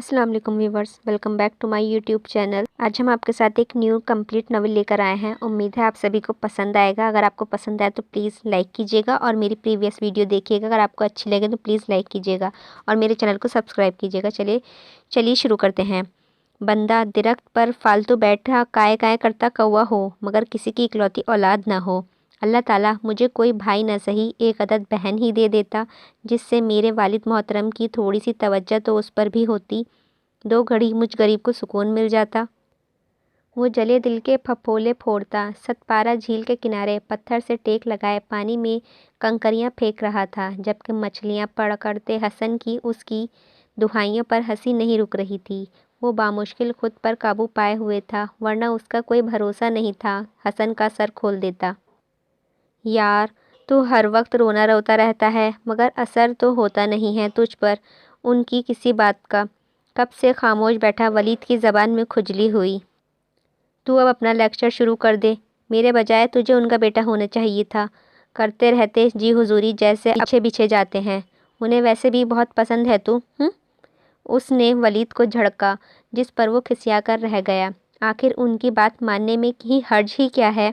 السلام علیکم viewers, welcome back to my YouTube channel. آج ہم آپ کے ساتھ ایک نیو کمپلیٹ ناول لے کر آئے ہیں۔ امید ہے آپ سبھی کو پسند آئے گا۔ اگر آپ کو پسند آئے تو پلیز لائک کیجیے گا اور میری پریویس ویڈیو دیکھیے گا۔ اگر آپ کو اچھی لگے تو پلیز لائک کیجیے گا اور میرے چینل کو سبسکرائب کیجیے گا۔ چلیے شروع کرتے ہیں۔ بندہ درخت پر فالتو بیٹھا کائے کائے کرتا کوا ہو، مگر کسی کی اکلوتی اولاد نہ ہو۔ اللہ تعالیٰ مجھے کوئی بھائی نہ سہی ایک عدد بہن ہی دے دیتا، جس سے میرے والد محترم کی تھوڑی سی توجہ تو اس پر بھی ہوتی، دو گھڑی مجھ غریب کو سکون مل جاتا۔ وہ جلے دل کے پھپھولے پھوڑتا، ستپارہ جھیل کے کنارے پتھر سے ٹیک لگائے پانی میں کنکریاں پھینک رہا تھا، جبکہ مچھلیاں پکڑتے حسن کی اس کی دہائیوں پر ہنسی نہیں رک رہی تھی۔ وہ بامشکل خود پر قابو پائے ہوئے تھا، ورنہ اس کا کوئی بھروسہ نہیں تھا حسن کا سر کھول دیتا۔ یار، تو ہر وقت رونا روتا رہتا ہے، مگر اثر تو ہوتا نہیں ہے تجھ پر ان کی کسی بات کا۔ کب سے خاموش بیٹھا ولید کی زبان میں کھجلی ہوئی۔ تو اب اپنا لیکچر شروع کر دے۔ میرے بجائے تجھے ان کا بیٹا ہونا چاہیے تھا۔ کرتے رہتے جی حضوری جیسے اچھے بچھے جاتے ہیں۔ انہیں ویسے بھی بہت پسند ہے تو اس نے ولید کو جھڑکا، جس پر وہ کھسیا کر رہ گیا۔ آخر ان کی بات ماننے میں ہی حرج ہی کیا ہے؟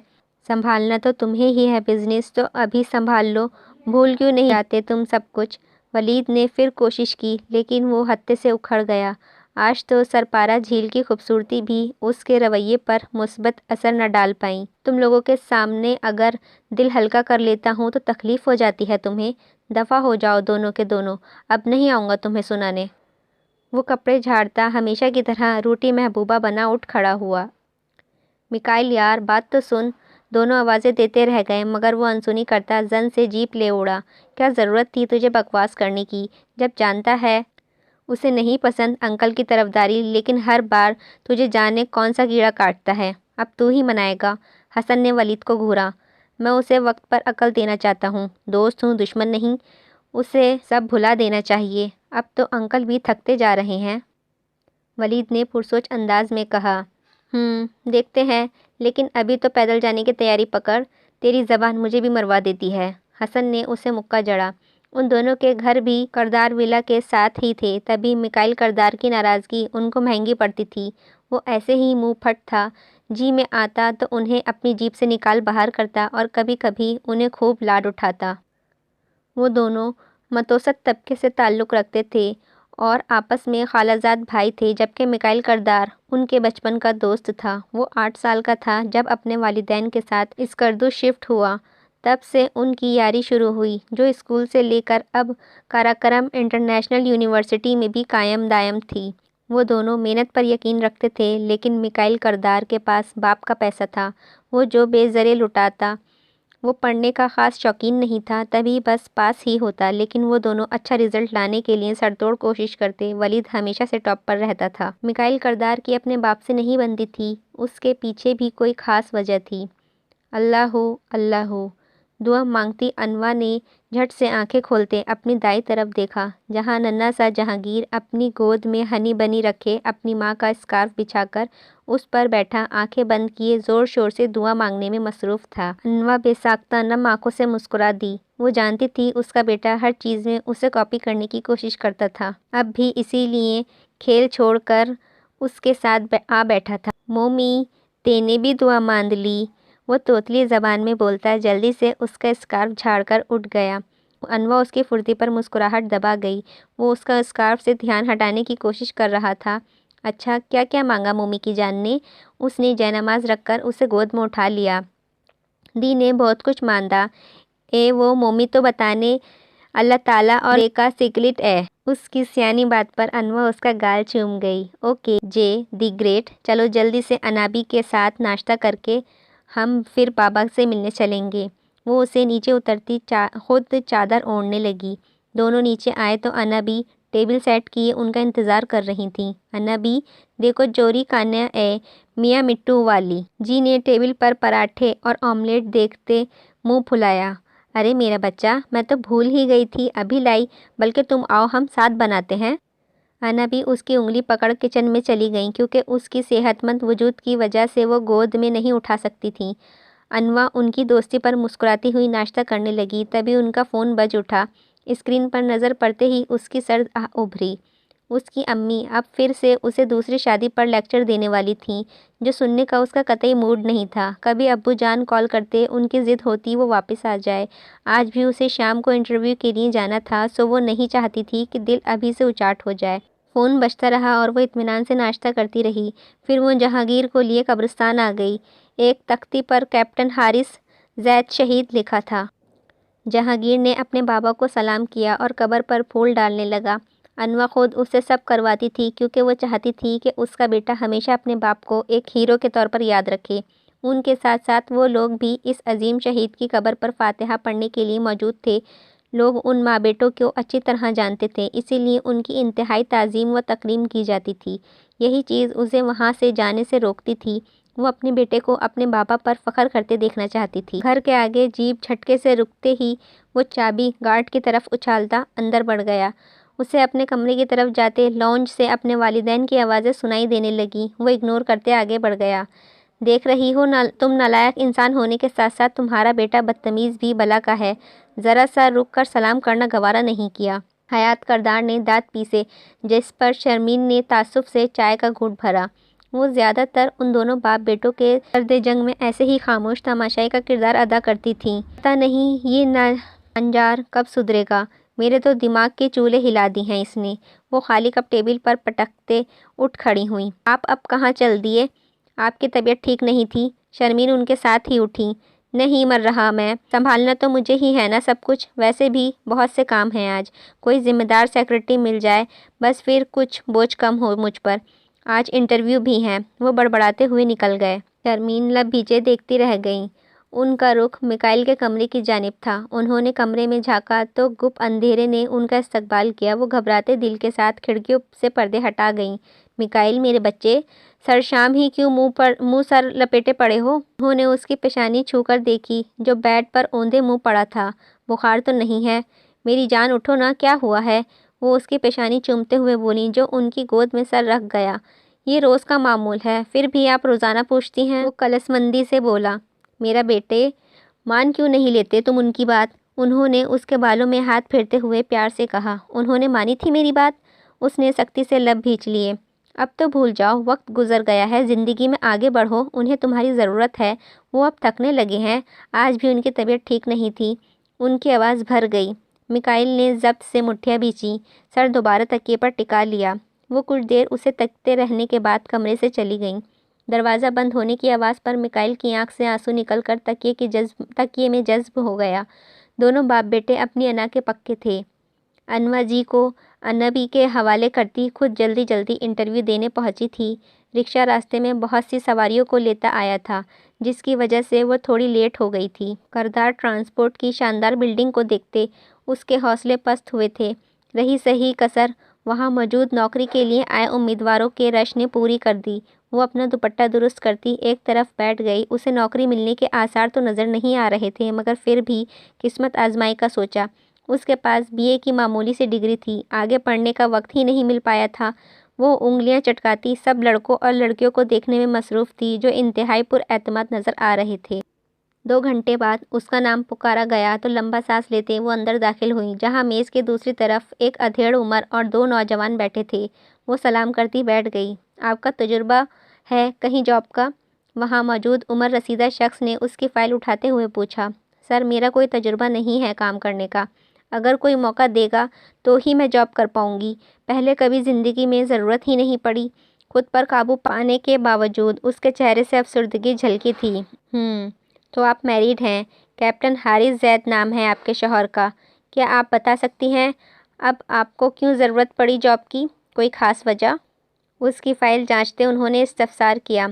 سنبھالنا تو تمہیں ہی ہے، بزنس تو ابھی سنبھال لو، بھول کیوں نہیں جاتے تم سب کچھ؟ ولید نے پھر کوشش کی، لیکن وہ ہتے سے اکھڑ گیا۔ آج تو سرپارہ جھیل کی خوبصورتی بھی اس کے رویے پر مثبت اثر نہ ڈال پائیں۔ تم لوگوں کے سامنے اگر دل ہلکا کر لیتا ہوں تو تکلیف ہو جاتی ہے تمہیں؟ دفع ہو جاؤ دونوں کے دونوں، اب نہیں آؤں گا تمہیں سنانے۔ وہ کپڑے جھاڑتا ہمیشہ کی طرح روٹی محبوبہ بنا اٹھ کھڑا ہوا۔ میکائل یار، بات تو سن۔ دونوں آوازیں دیتے رہ گئے، مگر وہ انسنی کرتا زن سے جیپ لے اڑا۔ کیا ضرورت تھی تجھے بکواس کرنے کی، جب جانتا ہے اسے نہیں پسند انکل کی طرفداری، لیکن ہر بار تجھے جانے کون سا کیڑا کاٹتا ہے۔ اب تو ہی منائے گا؟ حسن نے ولید کو گھورا۔ میں اسے وقت پر عقل دینا چاہتا ہوں، دوست ہوں دشمن نہیں۔ اسے سب بھلا دینا چاہیے، اب تو انکل بھی تھکتے جا رہے ہیں۔ ولید نے پرسوچ انداز میں کہا۔ دیکھتے ہیں، لیکن ابھی تو پیدل جانے کی تیاری پکڑ، تیری زبان مجھے بھی مروا دیتی ہے۔ حسن نے اسے مکہ جڑا۔ ان دونوں کے گھر بھی کردار ولا کے ساتھ ہی تھے، تبھی میکائل کردار کی ناراضگی ان کو مہنگی پڑتی تھی۔ وہ ایسے ہی منہ پھٹ تھا، جی میں آتا تو انہیں اپنی جیب سے نکال باہر کرتا اور کبھی کبھی انہیں خوب لاڈ اٹھاتا۔ وہ دونوں متوسط طبقے سے تعلق رکھتے تھے اور آپس میں خالہ زاد بھائی تھے، جبکہ میکائل کردار ان کے بچپن کا دوست تھا۔ وہ 8 سال کا تھا جب اپنے والدین کے ساتھ اسکردو شفٹ ہوا، تب سے ان کی یاری شروع ہوئی، جو اسکول سے لے کر اب کاراکرم انٹرنیشنل یونیورسٹی میں بھی قائم دائم تھی۔ وہ دونوں محنت پر یقین رکھتے تھے، لیکن میکائل کردار کے پاس باپ کا پیسہ تھا، وہ جو بے زرے لٹاتا۔ وہ پڑھنے کا خاص شوقین نہیں تھا، تبھی بس پاس ہی ہوتا، لیکن وہ دونوں اچھا رزلٹ لانے کے لیے سر توڑ کوشش کرتے۔ ولید ہمیشہ سے ٹاپ پر رہتا تھا۔ میکائل کردار کی اپنے باپ سے نہیں بنتی تھی، اس کے پیچھے بھی کوئی خاص وجہ تھی۔ اللہ اللہ دعا مانگتی انوا نے جھٹ سے آنکھیں کھولتے اپنی دائیں طرف دیکھا، جہاں ننھا سا جہانگیر اپنی گود میں ہنی بنی رکھے اپنی ماں کا اسکارف بچھا کر اس پر بیٹھا آنکھیں بند کیے زور شور سے دعا مانگنے میں مصروف تھا۔ انوا بے ساختہ نم آنکھوں سے مسکرا دی۔ وہ جانتی تھی اس کا بیٹا ہر چیز میں اسے کاپی کرنے کی کوشش کرتا تھا، اب بھی اسی لیے کھیل چھوڑ کر اس کے ساتھ آ بیٹھا تھا۔ مومی، تینے بھی دعا مانگ لی؟ وہ توتلی زبان میں بولتا جلدی سے اس کا اسکارف جھاڑ کر اٹھ گیا۔ انوا اس کی پھرتی پر مسکراہٹ دبا گئی۔ وہ اس کا اسکارف سے دھیان ہٹانے کی کوشش کر رہا تھا۔ اچھا، کیا کیا مانگا مومی کی جان نے؟ اس نے جے نماز رکھ کر اسے گود میں اٹھا لیا۔ دی نے بہت کچھ مانگا اے، وہ مومی تو بتانے اللہ تعالیٰ اور اے کا سیکرٹ اے۔ اس کی سیانی بات پر انوا اس کا گال چوم گئی۔ اوکے جے دی گریٹ، چلو جلدی سے انابی کے ساتھ ناشتہ کر کے ہم پھر بابا سے ملنے چلیں گے۔ وہ اسے نیچے اترتی خود چادر اوڑھنے لگی۔ دونوں نیچے آئے تو انابی ٹیبل سیٹ کیے ان کا انتظار کر رہی تھیں۔ انابی، دیکھو جوری کانیا اے میاں مٹو والی۔ جی نے ٹیبل پر پراٹھے اور آملیٹ دیکھتے منہ پھلایا۔ ارے میرا بچہ، میں تو بھول ہی گئی تھی، ابھی لائی، بلکہ تم آؤ ہم ساتھ بناتے ہیں۔ انابی اس کی انگلی پکڑ کچن میں چلی گئیں، کیونکہ اس کی صحت مند وجود کی وجہ سے وہ گود میں نہیں اٹھا سکتی تھیں۔ انوا ان کی دوستی پر مسکراتی ہوئی ناشتہ کرنے لگی، تبھی ان کا فون بج اٹھا۔ اسکرین پر نظر پڑتے ہی اس کی سرد آہ ابھری۔ اس کی امی اب پھر سے اسے دوسری شادی پر لیکچر دینے والی تھیں، جو سننے کا اس کا قطعی موڈ نہیں تھا۔ کبھی ابو جان کال کرتے، ان کی ضد ہوتی وہ واپس آ جائے۔ آج بھی اسے شام کو انٹرویو کے لیے جانا تھا، سو وہ نہیں چاہتی تھی کہ دل ابھی سے اچاٹ ہو جائے۔ فون بجتا رہا اور وہ اطمینان سے ناشتہ کرتی رہی۔ پھر وہ جہانگیر کو لیے قبرستان آ گئی۔ ایک تختی پر کیپٹن حارث زید شہید لکھا تھا۔ جہانگیر نے اپنے بابا کو سلام کیا اور قبر پر پھول ڈالنے لگا۔ انواع خود اسے سب کرواتی تھی کیونکہ وہ چاہتی تھی کہ اس کا بیٹا ہمیشہ اپنے باپ کو ایک ہیرو کے طور پر یاد رکھے۔ ان کے ساتھ ساتھ وہ لوگ بھی اس عظیم شہید کی قبر پر فاتحہ پڑھنے کے لیے موجود تھے۔ لوگ ان ماں بیٹوں کو اچھی طرح جانتے تھے، اسی لیے ان کی انتہائی تعظیم و تکریم کی جاتی تھی۔ یہی چیز اسے وہاں سے جانے سے روکتی تھی۔ وہ اپنے بیٹے کو اپنے بابا پر فخر کرتے دیکھنا چاہتی تھی۔ گھر کے آگے جیپ جھٹکے سے رکتے ہی وہ چابی گارڈ کی طرف اچھالتا اندر بڑھ گیا۔ اسے اپنے کمرے کی طرف جاتے لاؤنج سے اپنے والدین کی آوازیں سنائی دینے لگیں۔ وہ اگنور کرتے آگے بڑھ گیا۔ دیکھ رہی ہو تم نالائق انسان ہونے کے ساتھ ساتھ تمہارا بیٹا بدتمیز بھی بلا کا ہے۔ ذرا سا رک کر سلام کرنا گوارا نہیں کیا۔ حیات کردار نے دانت پیسے، جس پر شرمین نے تعصب سے چائے کا گھونٹ بھرا۔ وہ زیادہ تر ان دونوں باپ بیٹوں کے سرد جنگ میں ایسے ہی خاموش تماشائی کا کردار ادا کرتی تھیں۔ پتہ نہیں یہ نانجار کب سدھرے گا، میرے تو دماغ کے چولہے ہلا دی ہیں اس نے۔ وہ خالی کپ ٹیبل پر پٹکتے اٹھ کھڑی ہوئیں۔ آپ اب کہاں چل دیے؟ آپ کی طبیعت ٹھیک نہیں تھی؟ شرمین ان کے ساتھ ہی اٹھی۔ نہیں مر رہا میں، سنبھالنا تو مجھے ہی ہے نا سب کچھ، ویسے بھی بہت سے کام ہیں آج، کوئی ذمہ دار سیکرٹری مل جائے بس پھر کچھ بوجھ کم ہو مجھ پر، آج انٹرویو بھی ہیں۔ وہ بڑبڑاتے ہوئے نکل گئے۔ شرمین لب بھیجے دیکھتی رہ گئیں۔ ان کا رخ میکائل کے کمرے کی جانب تھا۔ انہوں نے کمرے میں جھانکا تو گپ اندھیرے نے ان کا استقبال کیا۔ وہ گھبراتے دل کے ساتھ کھڑکیوں سے پردے ہٹا گئیں۔ میکائل میرے بچے، سرشام ہی کیوں منہ سر لپیٹے پڑے ہو؟ انہوں نے اس کی پیشانی چھو کر دیکھی جو بیڈ پر اوندھے منہ پڑا تھا۔ بخار تو نہیں ہے؟ میری جان اٹھو نا، کیا ہوا ہے؟ وہ اس کی پیشانی چومتے ہوئے بولیں جو ان کی گود میں سر رکھ گیا۔ یہ روز کا معمول ہے، پھر بھی آپ روزانہ پوچھتی ہیں؟ وہ کلسمندی سے بولا۔ میرا بیٹے، مان کیوں نہیں لیتے تم ان کی بات؟ انہوں نے اس کے بالوں میں ہاتھ پھیرتے ہوئے پیار سے کہا۔ انہوں نے مانی تھی میری بات؟ اس نے سختی سے لب بھینچ لیے۔ اب تو بھول جاؤ، وقت گزر گیا ہے، زندگی میں آگے بڑھو، انہیں تمہاری ضرورت ہے، وہ اب تھکنے لگے ہیں۔ آج بھی ان کی طبیعت ٹھیک نہیں تھی۔ ان کی آواز بھر گئی۔ میکائل نے ضبط سے مٹھیاں بھینچیں، سر دوبارہ تکیے پر ٹکا لیا۔ وہ کچھ دیر اسے تکتے رہنے کے بعد کمرے سے چلی گئیں۔ دروازہ بند ہونے کی آواز پر میکائل کی آنکھ سے آنسو نکل کر تکیے میں جذب ہو گیا۔ دونوں باپ بیٹے اپنی انا کے پکے تھے۔ انواع جی کو انبی کے حوالے کرتی خود جلدی جلدی انٹرویو دینے پہنچی تھی۔ رکشہ راستے میں بہت سی سواریوں کو لیتا آیا تھا، جس کی وجہ سے وہ تھوڑی لیٹ ہو گئی تھی۔ کردار ٹرانسپورٹ کی شاندار بلڈنگ کو دیکھتے اس کے حوصلے پست ہوئے تھے۔ رہی صحیح کسر وہاں موجود نوکری کے لیے آئے امیدواروں کے رش نے پوری کر دی۔ وہ اپنا دوپٹہ درست کرتی ایک طرف بیٹھ گئی۔ اسے نوکری ملنے کے آثار تو نظر نہیں آ رہے تھے، مگر پھر بھی قسمت آزمائی کا سوچا۔ اس کے پاس BA کی معمولی سی ڈگری تھی، آگے پڑھنے کا وقت ہی نہیں مل پایا تھا۔ وہ انگلیاں چٹکاتی سب لڑکوں اور لڑکیوں کو دیکھنے میں مصروف تھی جو انتہائی پر اعتماد نظر آ رہے تھے۔ 2 گھنٹے بعد اس کا نام پکارا گیا تو لمبا سانس لیتے وہ اندر داخل ہوئی، جہاں میز کے دوسری طرف ایک ادھیڑ عمر اور 2 نوجوان بیٹھے تھے۔ وہ سلام کرتی بیٹھ گئی۔ آپ کا تجربہ ہے کہیں جاب کا؟ وہاں موجود عمر رسیدہ شخص نے اس کی فائل اٹھاتے ہوئے پوچھا۔ سر، میرا کوئی تجربہ نہیں ہے کام کرنے کا، اگر کوئی موقع دے گا تو ہی میں جاب کر پاؤں گی، پہلے کبھی زندگی میں ضرورت ہی نہیں پڑی۔ خود پر قابو پانے کے باوجود اس کے چہرے سے افسردگی جھلکی تھی۔ تو آپ میریڈ ہیں؟ کیپٹن حارث زید نام ہے آپ کے شوہر کا۔ کیا آپ بتا سکتی ہیں اب آپ کو کیوں ضرورت پڑی جاب کی؟ کوئی خاص وجہ؟ اس کی فائل جانچتے انہوں نے استفسار کیا۔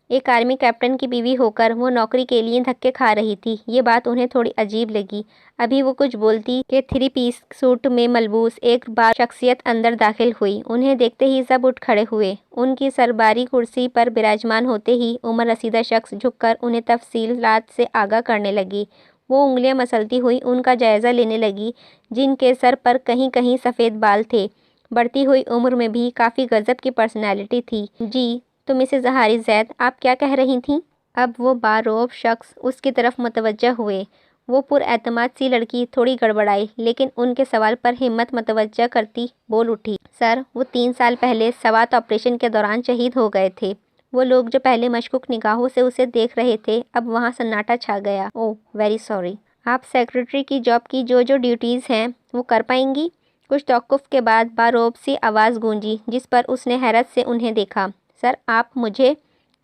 ایک آرمی کیپٹن کی بیوی ہو کر وہ نوکری کے لیے دھکے کھا رہی تھی۔ یہ بات انہیں تھوڑی عجیب لگی۔ ابھی وہ کچھ بولتی کہ 3 پیس سوٹ میں ملبوس ایک بار شخصیت اندر داخل ہوئی۔ انہیں دیکھتے ہی سب اٹھ کھڑے ہوئے۔ ان کی سرباری کرسی پر براجمان ہوتے ہی عمر رسیدہ شخص جھک کر انہیں تفصیلات سے آگاہ کرنے لگی۔ وہ انگلیاں مسلتی ہوئی ان کا جائزہ لینے لگی، جن کے سر پر کہیں کہیں سفید بال تھے۔ بڑھتی ہوئی عمر میں بھی کافی غضب کی پرسنالٹی تھی۔ جی تو مسز حارث زید، آپ کیا کہہ رہی تھیں؟ اب وہ باروب شخص اس کی طرف متوجہ ہوئے۔ وہ پراعتماد سی لڑکی تھوڑی گڑبڑائی، لیکن ان کے سوال پر ہمت متوجہ کرتی بول اٹھی، سر، وہ 3 سال پہلے سوات آپریشن کے دوران شہید ہو گئے تھے۔ وہ لوگ جو پہلے مشکوک نگاہوں سے اسے دیکھ رہے تھے، اب وہاں سناٹا چھا گیا۔ اوہ، ویری سوری۔ آپ سیکرٹری کی جاب کی جو ڈیوٹیز ہیں وہ کر پائیں گی؟ کچھ توقف کے بعد باروب سی آواز گونجی، جس پر اس نے حیرت سے انہیں دیکھا۔ سر، آپ مجھے؟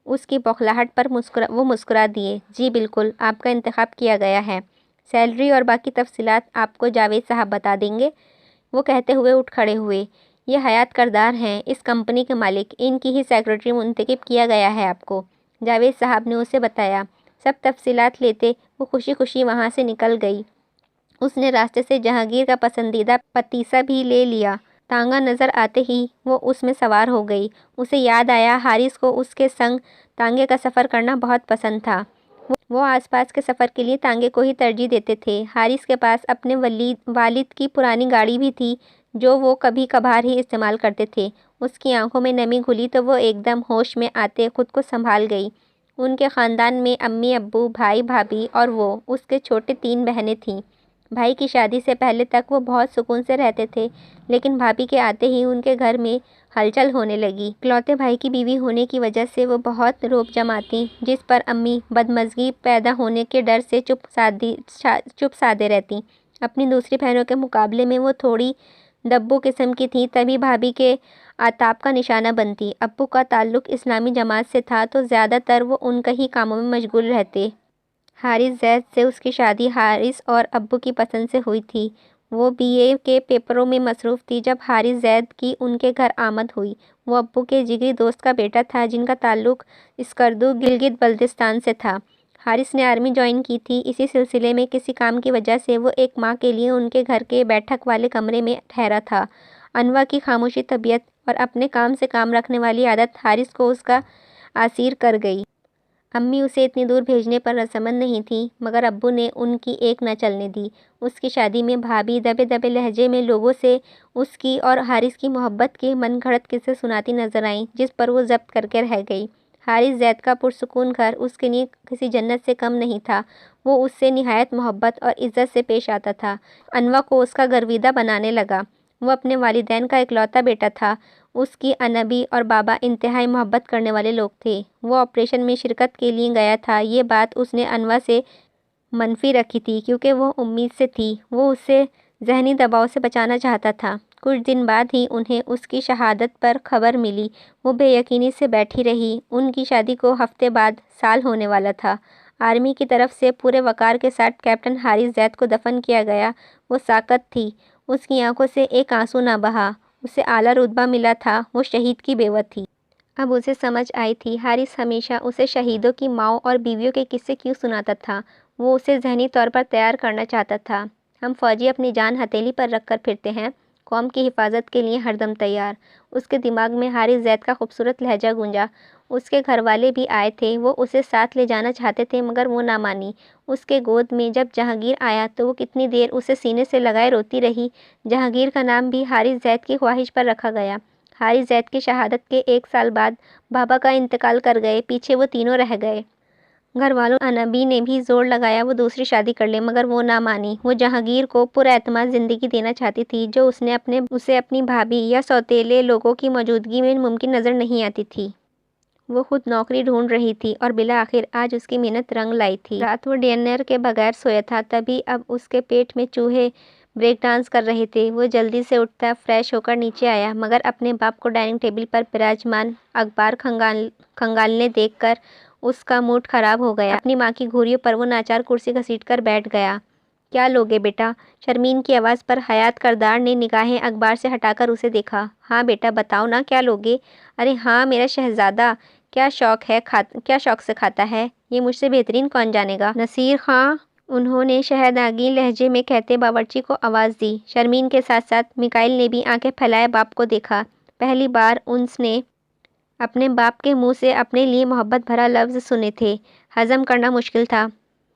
اس کی بوکھلاہٹ پر وہ مسکرا دیے۔ جی بالکل، آپ کا انتخاب کیا گیا ہے۔ سیلری اور باقی تفصیلات آپ کو جاوید صاحب بتا دیں گے۔ وہ کہتے ہوئے اٹھ کھڑے ہوئے۔ یہ حیات کردار ہیں، اس کمپنی کے مالک، ان کی ہی سیکرٹری منتخب کیا گیا ہے آپ کو، جاوید صاحب نے اسے بتایا۔ سب تفصیلات لیتے وہ خوشی خوشی وہاں سے نکل گئی۔ اس نے راستے سے جہانگیر کا پسندیدہ پتیسا بھی لے لیا۔ تانگا نظر آتے ہی وہ اس میں سوار ہو گئی۔ اسے یاد آیا حارث کو اس کے سنگ تانگے کا سفر کرنا بہت پسند تھا۔ وہ آس پاس کے سفر کے لیے تانگے کو ہی ترجیح دیتے تھے۔ حارث کے پاس اپنے والد کی پرانی گاڑی بھی تھی جو وہ کبھی کبھار ہی استعمال کرتے تھے۔ اس کی آنکھوں میں نمی گھلی تو وہ ایک دم ہوش میں آتے خود کو سنبھال گئی۔ ان کے خاندان میں امی ابو، بھائی بھابھی اور وہ اس کے چھوٹے 3 بہنیں تھیں۔ بھائی کی شادی سے پہلے تک وہ بہت سکون سے رہتے تھے، لیکن بھابھی کے آتے ہی ان کے گھر میں ہلچل ہونے لگی۔ اکلوتے بھائی کی بیوی ہونے کی وجہ سے وہ بہت روب جماتی، جس پر امی بدمزگی پیدا ہونے کے ڈر سے چپ سادے رہتی۔ اپنی دوسری بہنوں کے مقابلے میں وہ تھوڑی دبو قسم کی تھی، تبھی بھابھی کے عتاب کا نشانہ بنتی۔ ابو کا تعلق اسلامی جماعت سے تھا تو زیادہ تر وہ ان کے ہی کاموں میں مشغول رہتے۔ حارث زید سے اس کی شادی حارث اور ابو کی پسند سے ہوئی تھی۔ وہ BA کے پیپروں میں مصروف تھی جب حارث زید کی ان کے گھر آمد ہوئی۔ وہ ابو کے جگری دوست کا بیٹا تھا جن کا تعلق اسکردو گلگت بلتستان سے تھا۔ حارث نے آرمی جوائن کی تھی۔ اسی سلسلے میں کسی کام کی وجہ سے وہ 1 ماہ کے لیے ان کے گھر کے بیٹھک والے کمرے میں ٹھہرا تھا۔ انوا کی خاموشی طبیعت اور اپنے کام سے کام رکھنے والی عادت حارث کو اس کا اسیر کر گئی۔ امی اسے اتنی دور بھیجنے پر رضامند نہیں تھیں، مگر ابو نے ان کی ایک نہ چلنے دی۔ اس کی شادی میں بھابھی دبے دبے لہجے میں لوگوں سے اس کی اور حارث کی محبت کے من گھڑت قصے سناتی نظر آئیں، جس پر وہ ضبط کر کے رہ گئی۔ حارث زید کا پرسکون گھر اس کے لیے کسی جنت سے کم نہیں تھا۔ وہ اس سے نہایت محبت اور عزت سے پیش آتا تھا۔ انوا کو اس کا گرویدہ بنانے لگا۔ وہ اپنے والدین کا اکلوتا بیٹا تھا۔ اس کی انبی اور بابا انتہائی محبت کرنے والے لوگ تھے۔ وہ آپریشن میں شرکت کے لیے گیا تھا۔ یہ بات اس نے انوا سے منفی رکھی تھی کیونکہ وہ امید سے تھی۔ وہ اسے ذہنی دباؤ سے بچانا چاہتا تھا۔ کچھ دن بعد ہی انہیں اس کی شہادت پر خبر ملی۔ وہ بے یقینی سے بیٹھی رہی۔ ان کی شادی کو ہفتے بعد سال ہونے والا تھا۔ آرمی کی طرف سے پورے وقار کے ساتھ کیپٹن حارث زید کو دفن کیا گیا۔ وہ ساکت تھی۔ اس کی آنکھوں سے ایک آنسو نہ بہا۔ اسے اعلیٰ رتبہ ملا تھا۔ وہ شہید کی بیوہ تھی۔ اب اسے سمجھ آئی تھی حارث ہمیشہ اسے شہیدوں کی ماؤں اور بیویوں کے قصے کیوں سناتا تھا۔ وہ اسے ذہنی طور پر تیار کرنا چاہتا تھا۔ ہم فوجی اپنی جان ہتھیلی پر رکھ کر پھرتے ہیں، قوم کی حفاظت کے لیے ہر دم تیار۔ اس کے دماغ میں حارث زید کا خوبصورت لہجہ گونجا۔ اس کے گھر والے بھی آئے تھے۔ وہ اسے ساتھ لے جانا چاہتے تھے مگر وہ نہ مانی۔ اس کے گود میں جب جہانگیر آیا تو وہ کتنی دیر اسے سینے سے لگائے روتی رہی۔ جہانگیر کا نام بھی حارث زید کی خواہش پر رکھا گیا۔ حارث زید کی شہادت کے 1 سال بعد بابا کا انتقال کر گئے۔ پیچھے وہ تینوں رہ گئے۔ گھر والوں انبی نے بھی زور لگایا وہ دوسری شادی کر لے مگر وہ نہ مانی۔ وہ جہانگیر کو پراعتماد زندگی دینا چاہتی تھی جو اسے اپنی بھابھی یا سوتیلے لوگوں کی موجودگی میں ممکن نظر نہیں آتی تھی۔ وہ خود نوکری ڈھونڈ رہی تھی اور بالآخر آج اس کی محنت رنگ لائی تھی۔ رات وہ ڈنر کے بغیر سویا تھا، تبھی اب اس کے پیٹ میں چوہے بریک ڈانس کر رہے تھے۔ وہ جلدی سے اٹھتا، فریش ہو کر نیچے آیا مگر اپنے باپ کو ڈائننگ ٹیبل پر براجمان اخبار کھنگالنے دیکھ کر اس کا موڈ خراب ہو گیا۔ اپنی ماں کی گھوریوں پر وہ ناچار کرسی گھسیٹ کر بیٹھ گیا۔ کیا لوگے بیٹا؟ شرمین کی آواز پر حیات کردار نے نگاہیں اخبار سے ہٹا کر اسے دیکھا۔ ہاں بیٹا بتاؤ نا کیا لوگے؟ ارے ہاں میرا شہزادہ، کیا شوق سے کھاتا ہے؟ یہ مجھ سے بہترین کون جانے گا؟ نصیر خاں، انہوں نے شہداگین لہجے میں کہتے باورچی کو آواز دی۔ شرمین کے ساتھ ساتھ میکائل نے بھی آنکھیں پھیلائے باپ کو دیکھا۔ پہلی بار اس نے اپنے باپ کے منہ سے اپنے لیے محبت بھرا لفظ سنے تھے۔ ہضم کرنا مشکل تھا۔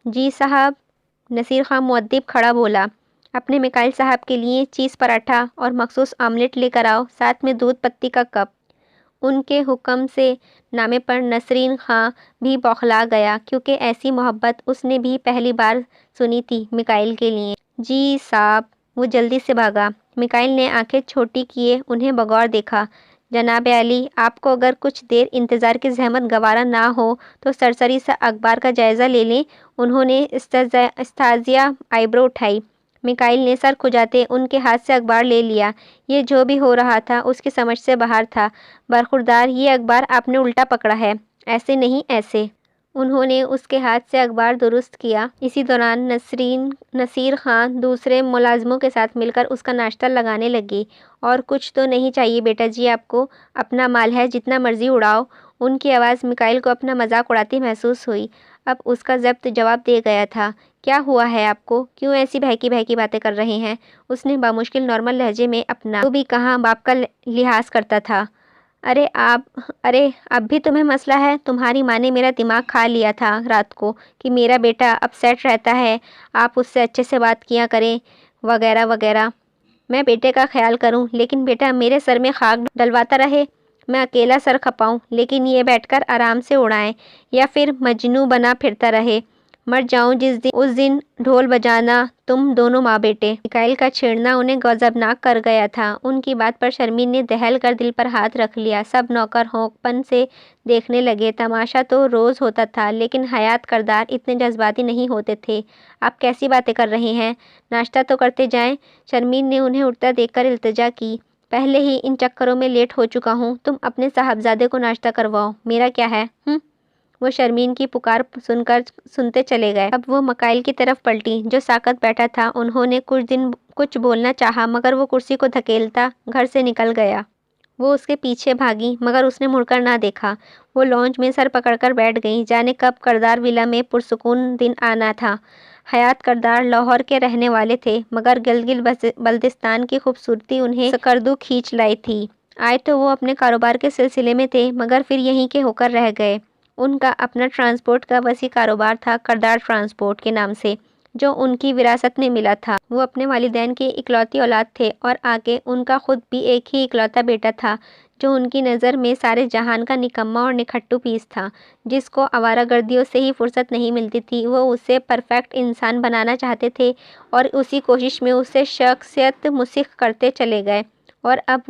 جی صاحب، نصیر خاں مؤدب کھڑا بولا۔ اپنے میکائل صاحب کے لیے چیز پراٹھا اور مخصوص آملیٹ لے کر آؤ، ساتھ میں دودھ پتی کا کپ۔ ان کے حکم سے نامے پر نسرین خان بھی بوکھلا گیا، کیونکہ ایسی محبت اس نے بھی پہلی بار سنی تھی میکائل کے لیے۔ جی صاحب، وہ جلدی سے بھاگا۔ میکائل نے آنکھیں چھوٹی کیے انہیں بغور دیکھا۔ جناب عالی، آپ کو اگر کچھ دیر انتظار کی زحمت گوارا نہ ہو تو سرسری سا اخبار کا جائزہ لے لیں۔ انہوں نے استحضاء آئی برو اٹھائی۔ میکائل نے سر کھجاتے ان کے ہاتھ سے اخبار لے لیا۔ یہ جو بھی ہو رہا تھا اس کی سمجھ سے باہر تھا۔ برخوردار، یہ اخبار آپ نے الٹا پکڑا ہے، ایسے نہیں، ایسے۔ انہوں نے اس کے ہاتھ سے اخبار درست کیا۔ اسی دوران نصیر خان دوسرے ملازموں کے ساتھ مل کر اس کا ناشتہ لگانے لگی۔ اور کچھ تو نہیں چاہیے بیٹا جی آپ کو، اپنا مال ہے جتنا مرضی اڑاؤ۔ ان کی آواز میکائل کو اپنا مذاق اڑاتی محسوس ہوئی۔ اب اس کا ضبط جواب دے گیا تھا۔ کیا ہوا ہے آپ کو؟ کیوں ایسی بہکی بہکی باتیں کر رہے ہیں؟ اس نے بامشکل نارمل لہجے میں اپنا تو بھی کہاں باپ کا لحاظ کرتا تھا۔ ارے اب بھی تمہیں مسئلہ ہے؟ تمہاری ماں نے میرا دماغ کھا لیا تھا رات کو کہ میرا بیٹا اپ سیٹ رہتا ہے، آپ اس سے اچھے سے بات کیا کریں وغیرہ وغیرہ۔ میں بیٹے کا خیال کروں لیکن بیٹا میرے سر میں خاک ڈلواتا رہے، میں اکیلا سر کھپاؤں لیکن یہ بیٹھ کر آرام سے اڑائیں، یا پھر مجنوں بنا پھرتا رہے۔ مر جاؤں اس دن ڈھول بجانا تم دونوں ماں بیٹے۔ میکائل کا چھیڑنا انہیں غضبناک کر گیا تھا۔ ان کی بات پر شرمین نے دہل کر دل پر ہاتھ رکھ لیا۔ سب نوکر ہونک پن سے دیکھنے لگے۔ تماشا تو روز ہوتا تھا لیکن حیات کردار اتنے جذباتی نہیں ہوتے تھے۔ آپ کیسی باتیں کر رہے ہیں؟ ناشتہ تو کرتے جائیں۔ شرمین نے انہیں اٹھتا دیکھ کر التجا کی۔ پہلے ہی ان چکروں میں لیٹ ہو چکا ہوں، تم اپنے صاحبزادے کو ناشتہ کرواؤ، میرا کیا ہے؟ وہ شرمین کی پکار سنتے چلے گئے۔ اب وہ میکائل کی طرف پلٹی جو ساکت بیٹھا تھا۔ انہوں نے کچھ بولنا چاہا مگر وہ کرسی کو دھکیلتا گھر سے نکل گیا۔ وہ اس کے پیچھے بھاگی مگر اس نے مڑ کر نہ دیکھا۔ وہ لانچ میں سر پکڑ کر بیٹھ گئیں۔ جانے کب کردار ولا میں پرسکون دن آنا تھا۔ حیات کردار لاہور کے رہنے والے تھے مگر گلگت بلتستان کی خوبصورتی انہیں سکردو کھینچ لائی تھی۔ آئے تو وہ اپنے کاروبار کے سلسلے میں تھے مگر پھر یہیں کے ہو کر رہ گئے۔ ان کا اپنا ٹرانسپورٹ کا وسیع کاروبار تھا، کردار ٹرانسپورٹ کے نام سے، جو ان کی وراثت میں ملا تھا۔ وہ اپنے والدین کی اکلوتی اولاد تھے اور آگے ان کا خود بھی ایک ہی اکلوتا بیٹا تھا جو ان کی نظر میں سارے جہان کا نکما اور نکھٹو پیس تھا، جس کو آوارہ گردیوں سے ہی فرصت نہیں ملتی تھی۔ وہ اسے پرفیکٹ انسان بنانا چاہتے تھے اور اسی کوشش میں اسے شخصیت مسخ کرتے چلے گئے، اور اب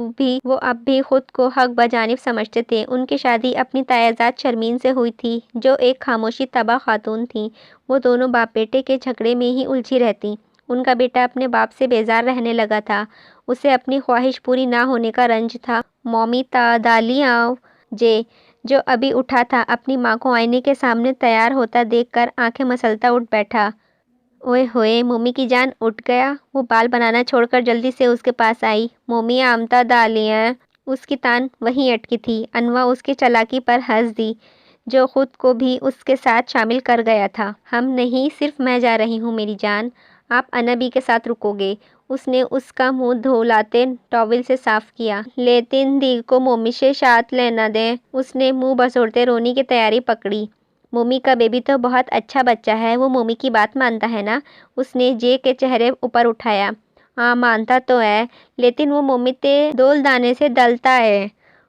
بھی خود کو حق بجانب سمجھتے تھے۔ ان کی شادی اپنی تایاذات شرمین سے ہوئی تھی جو ایک خاموشی طبع خاتون تھیں۔ وہ دونوں باپ بیٹے کے جھگڑے میں ہی الجھی رہتیں۔ ان کا بیٹا اپنے باپ سے بیزار رہنے لگا تھا، اسے اپنی خواہش پوری نہ ہونے کا رنج تھا۔ مومی تا دالی آؤ جے، جو ابھی اٹھا تھا، اپنی ماں کو آئینے کے سامنے تیار ہوتا دیکھ کر آنکھیں مسلتا اٹھ بیٹھا۔ اوئے ہوئے، مومی کی جان اٹھ گیا۔ وہ بال بنانا چھوڑ کر جلدی سے اس کے پاس آئی۔ مومی آمتا دالیاں۔ اس کی تان وہیں اٹکی تھی۔ انواں اس کی چالاکی پر ہنس دی جو خود کو بھی اس کے ساتھ شامل کر گیا تھا۔ ہم نہیں، صرف میں جا رہی ہوں میری جان، آپ انابی کے ساتھ رکو گے؟ اس نے اس کا منہ دھولاتے ٹاول سے صاف کیا۔ لیتن دی کو مومی سے ساتھ لینا دیں۔ اس نے منہ بسوڑتے رونے کی تیاری پکڑی۔ مومی کا بیبی تو بہت اچھا بچہ ہے، وہ مومی کی بات مانتا ہے نا؟ اس نے جے کے چہرے اوپر اٹھایا۔ ہاں مانتا تو ہے، لیکن وہ مومی تے دول دانے سے دلتا ہے۔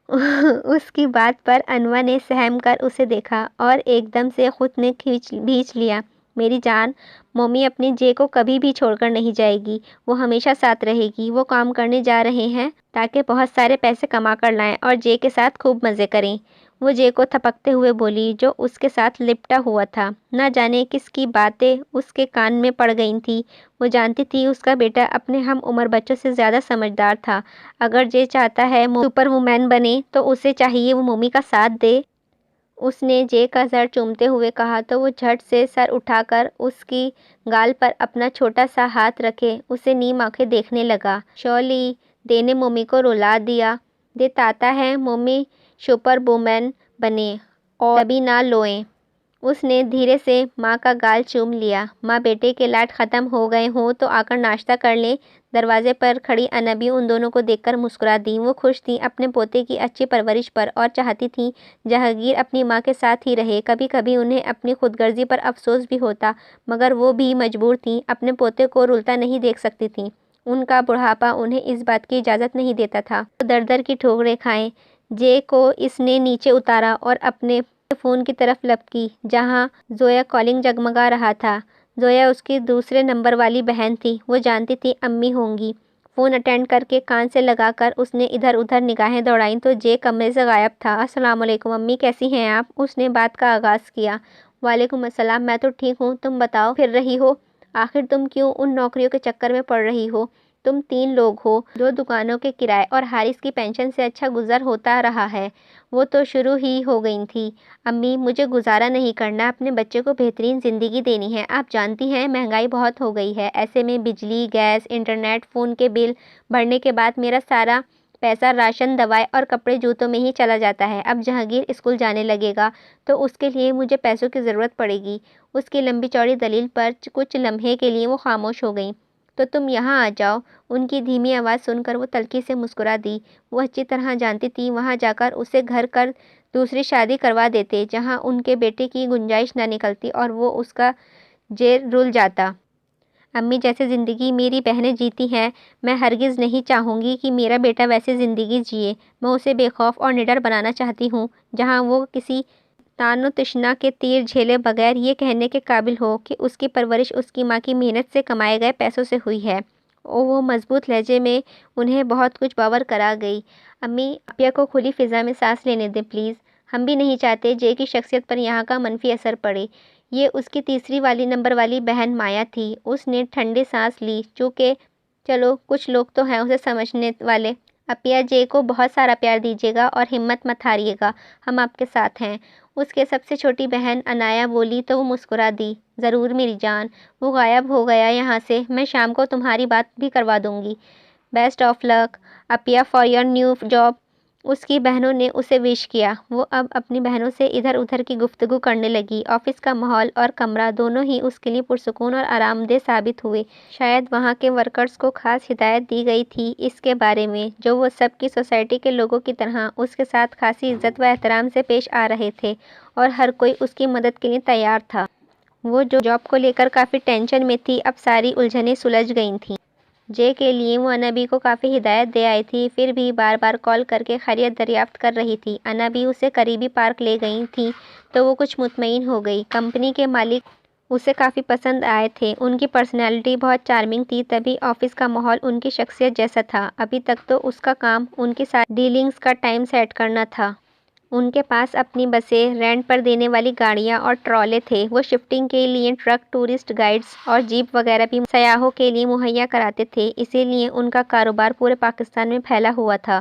اس کی بات پر انواں نے سہم کر اسے دیکھا اور ایک دم سے خود نے بھینچ لیا۔ میری جان، مومی اپنی جے کو کبھی بھی چھوڑ کر نہیں جائے گی، وہ ہمیشہ ساتھ رہے گی۔ وہ کام کرنے جا رہے ہیں تاکہ بہت سارے پیسے کما کر لائیں اور جے کے ساتھ خوب مزے کریں۔ وہ جے کو تھپکتے ہوئے بولی جو اس کے ساتھ لپٹا ہوا تھا۔ نہ جانے کس کی باتیں اس کے کان میں پڑ گئی تھیں۔ وہ جانتی تھی اس کا بیٹا اپنے ہم عمر بچوں سے زیادہ سمجھدار تھا۔ اگر جے چاہتا ہے سپر وومین بنے تو اسے چاہیے وہ مومی کا ساتھ دے۔ اس نے جے کا سر چومتے ہوئے کہا تو وہ جھٹ سے سر اٹھا کر اس کی گال پر اپنا چھوٹا سا ہاتھ رکھے اسے نیم آنکھیں دیکھنے لگا۔ شولی دے نے مومی کو رلا دیا۔ دے تاتا ہے مومی سپر وومین بنے اور تبھی نہ لوئیں۔ اس نے دھیرے سے ماں کا گال چوم لیا۔ ماں بیٹے کے لاڈ ختم ہو گئے ہوں تو آ کر ناشتہ کر لیں۔ دروازے پر کھڑی انابی ان دونوں کو دیکھ کر مسکرا دیں۔ وہ خوش تھیں اپنے پوتے کی اچھی پرورش پر اور چاہتی تھیں جہانگیر اپنی ماں کے ساتھ ہی رہے۔ کبھی کبھی انہیں اپنی خود غرضی پر افسوس بھی ہوتا مگر وہ بھی مجبور تھیں، اپنے پوتے کو رلتا نہیں دیکھ سکتی تھیں۔ ان کا بڑھاپا انہیں اس بات کی اجازت نہیں دیتا تھا۔ وہ در در کی ٹھوکریں کھائیں جے کو اس نے نیچے اتارا اور اپنے فون کی طرف لپکی جہاں زویا کالنگ جگمگا رہا تھا۔ زویا اس کی دوسرے نمبر والی بہن تھی، وہ جانتی تھی امی ہوں گی۔ فون اٹینڈ کر کے کان سے لگا کر اس نے ادھر ادھر نگاہیں دوڑائیں تو جے کمرے سے غائب تھا۔ السلام علیکم امی، کیسی ہیں آپ؟ اس نے بات کا آغاز کیا۔ وعلیکم السلام، میں تو ٹھیک ہوں، تم بتاؤ پھر رہی ہو؟ آخر تم کیوں ان نوکریوں کے چکر میں پڑ رہی ہو؟ تم 3 لوگ ہو، 2 دکانوں کے کرائے اور حارث کی پینشن سے اچھا گزر ہوتا رہا ہے۔ وہ تو شروع ہی ہو گئی تھی۔ امی، مجھے گزارا نہیں کرنا، اپنے بچے کو بہترین زندگی دینی ہے۔ آپ جانتی ہیں مہنگائی بہت ہو گئی ہے، ایسے میں بجلی، گیس، انٹرنیٹ، فون کے بل بھرنے کے بعد میرا سارا پیسہ راشن، دوائیں اور کپڑے جوتوں میں ہی چلا جاتا ہے۔ اب جہانگیر اسکول جانے لگے گا تو اس کے لیے مجھے پیسوں کی ضرورت پڑے گی۔ اس کی لمبی چوڑی دلیل پر کچھ لمحے کے لیے وہ خاموش ہو گئیں۔ تو تم یہاں آ جاؤ۔ ان کی دھیمی آواز سن کر وہ تلخی سے مسکرا دی۔ وہ اچھی طرح جانتی تھی وہاں جا کر اسے گھر کر دوسری شادی کروا دیتے جہاں ان کے بیٹے کی گنجائش نہ نکلتی اور وہ اس کا جیر رول جاتا۔ امی، جیسے زندگی میری بہنیں جیتی ہیں، میں ہرگز نہیں چاہوں گی کہ میرا بیٹا ویسی زندگی جیے۔ میں اسے بے خوف اور نڈر بنانا چاہتی ہوں جہاں وہ کسی تان و تشنا کے تیر جھیلے بغیر یہ کہنے کے قابل ہو کہ اس کی پرورش اس کی ماں کی محنت سے کمائے گئے پیسوں سے ہوئی ہے۔ وہ مضبوط لہجے میں انہیں بہت کچھ باور کرا گئی۔ امی، عافیہ کو کھلی فضا میں سانس لینے دیں پلیز۔ ہم بھی نہیں چاہتے جے کی شخصیت پر یہاں کا منفی اثر پڑے۔ یہ اس کی تیسری نمبر والی بہن مایا تھی۔ اس نے ٹھنڈی سانس لی، چونکہ چلو کچھ لوگ تو ہیں اسے سمجھنے والے۔ عافیہ، جے کو بہت سارا پیار دیجیے گا اور ہمت مت ہاریے گا، ہم آپ کے ساتھ ہیں۔ اس کے سب سے چھوٹی بہن انایا بولی تو وہ مسکرا دی۔ ضرور میری جان۔ وہ غائب ہو گیا یہاں سے۔ میں شام کو تمہاری بات بھی کروا دوں گی۔ Best of luck Afia for your new job. اس کی بہنوں نے اسے وش کیا۔ وہ اب اپنی بہنوں سے ادھر ادھر کی گفتگو کرنے لگی۔ آفس کا ماحول اور کمرہ دونوں ہی اس کے لیے پرسکون اور آرام دہ ثابت ہوئے۔ شاید وہاں کے ورکرز کو خاص ہدایت دی گئی تھی اس کے بارے میں جو وہ سب کی سوسائٹی کے لوگوں کی طرح اس کے ساتھ خاصی عزت و احترام سے پیش آ رہے تھے اور ہر کوئی اس کی مدد کے لیے تیار تھا۔ وہ جو جاب کو لے کر کافی ٹینشن میں تھی، اب ساری الجھنیں سلجھ گئی تھیں۔ جے کے لیے وہ انا بی کو کافی ہدایت دے آئی تھی، پھر بھی بار بار کال کر کے خیریت دریافت کر رہی تھی۔ انا بی اسے قریبی پارک لے گئی تھیں تو وہ کچھ مطمئن ہو گئی۔ کمپنی کے مالک اسے کافی پسند آئے تھے، ان کی پرسنالٹی بہت چارمنگ تھی، تبھی آفس کا ماحول ان کی شخصیت جیسا تھا۔ ابھی تک تو اس کا کام ان کی ساری ڈیلنگز کا ٹائم سیٹ کرنا تھا۔ ان کے پاس اپنی بسیں، رینٹ پر دینے والی گاڑیاں اور ٹرالے تھے۔ وہ شفٹنگ کے لیے ٹرک، ٹورسٹ گائیڈز اور جیپ وغیرہ بھی سیاحوں کے لیے مہیا کراتے تھے، اسی لیے ان کا کاروبار پورے پاکستان میں پھیلا ہوا تھا۔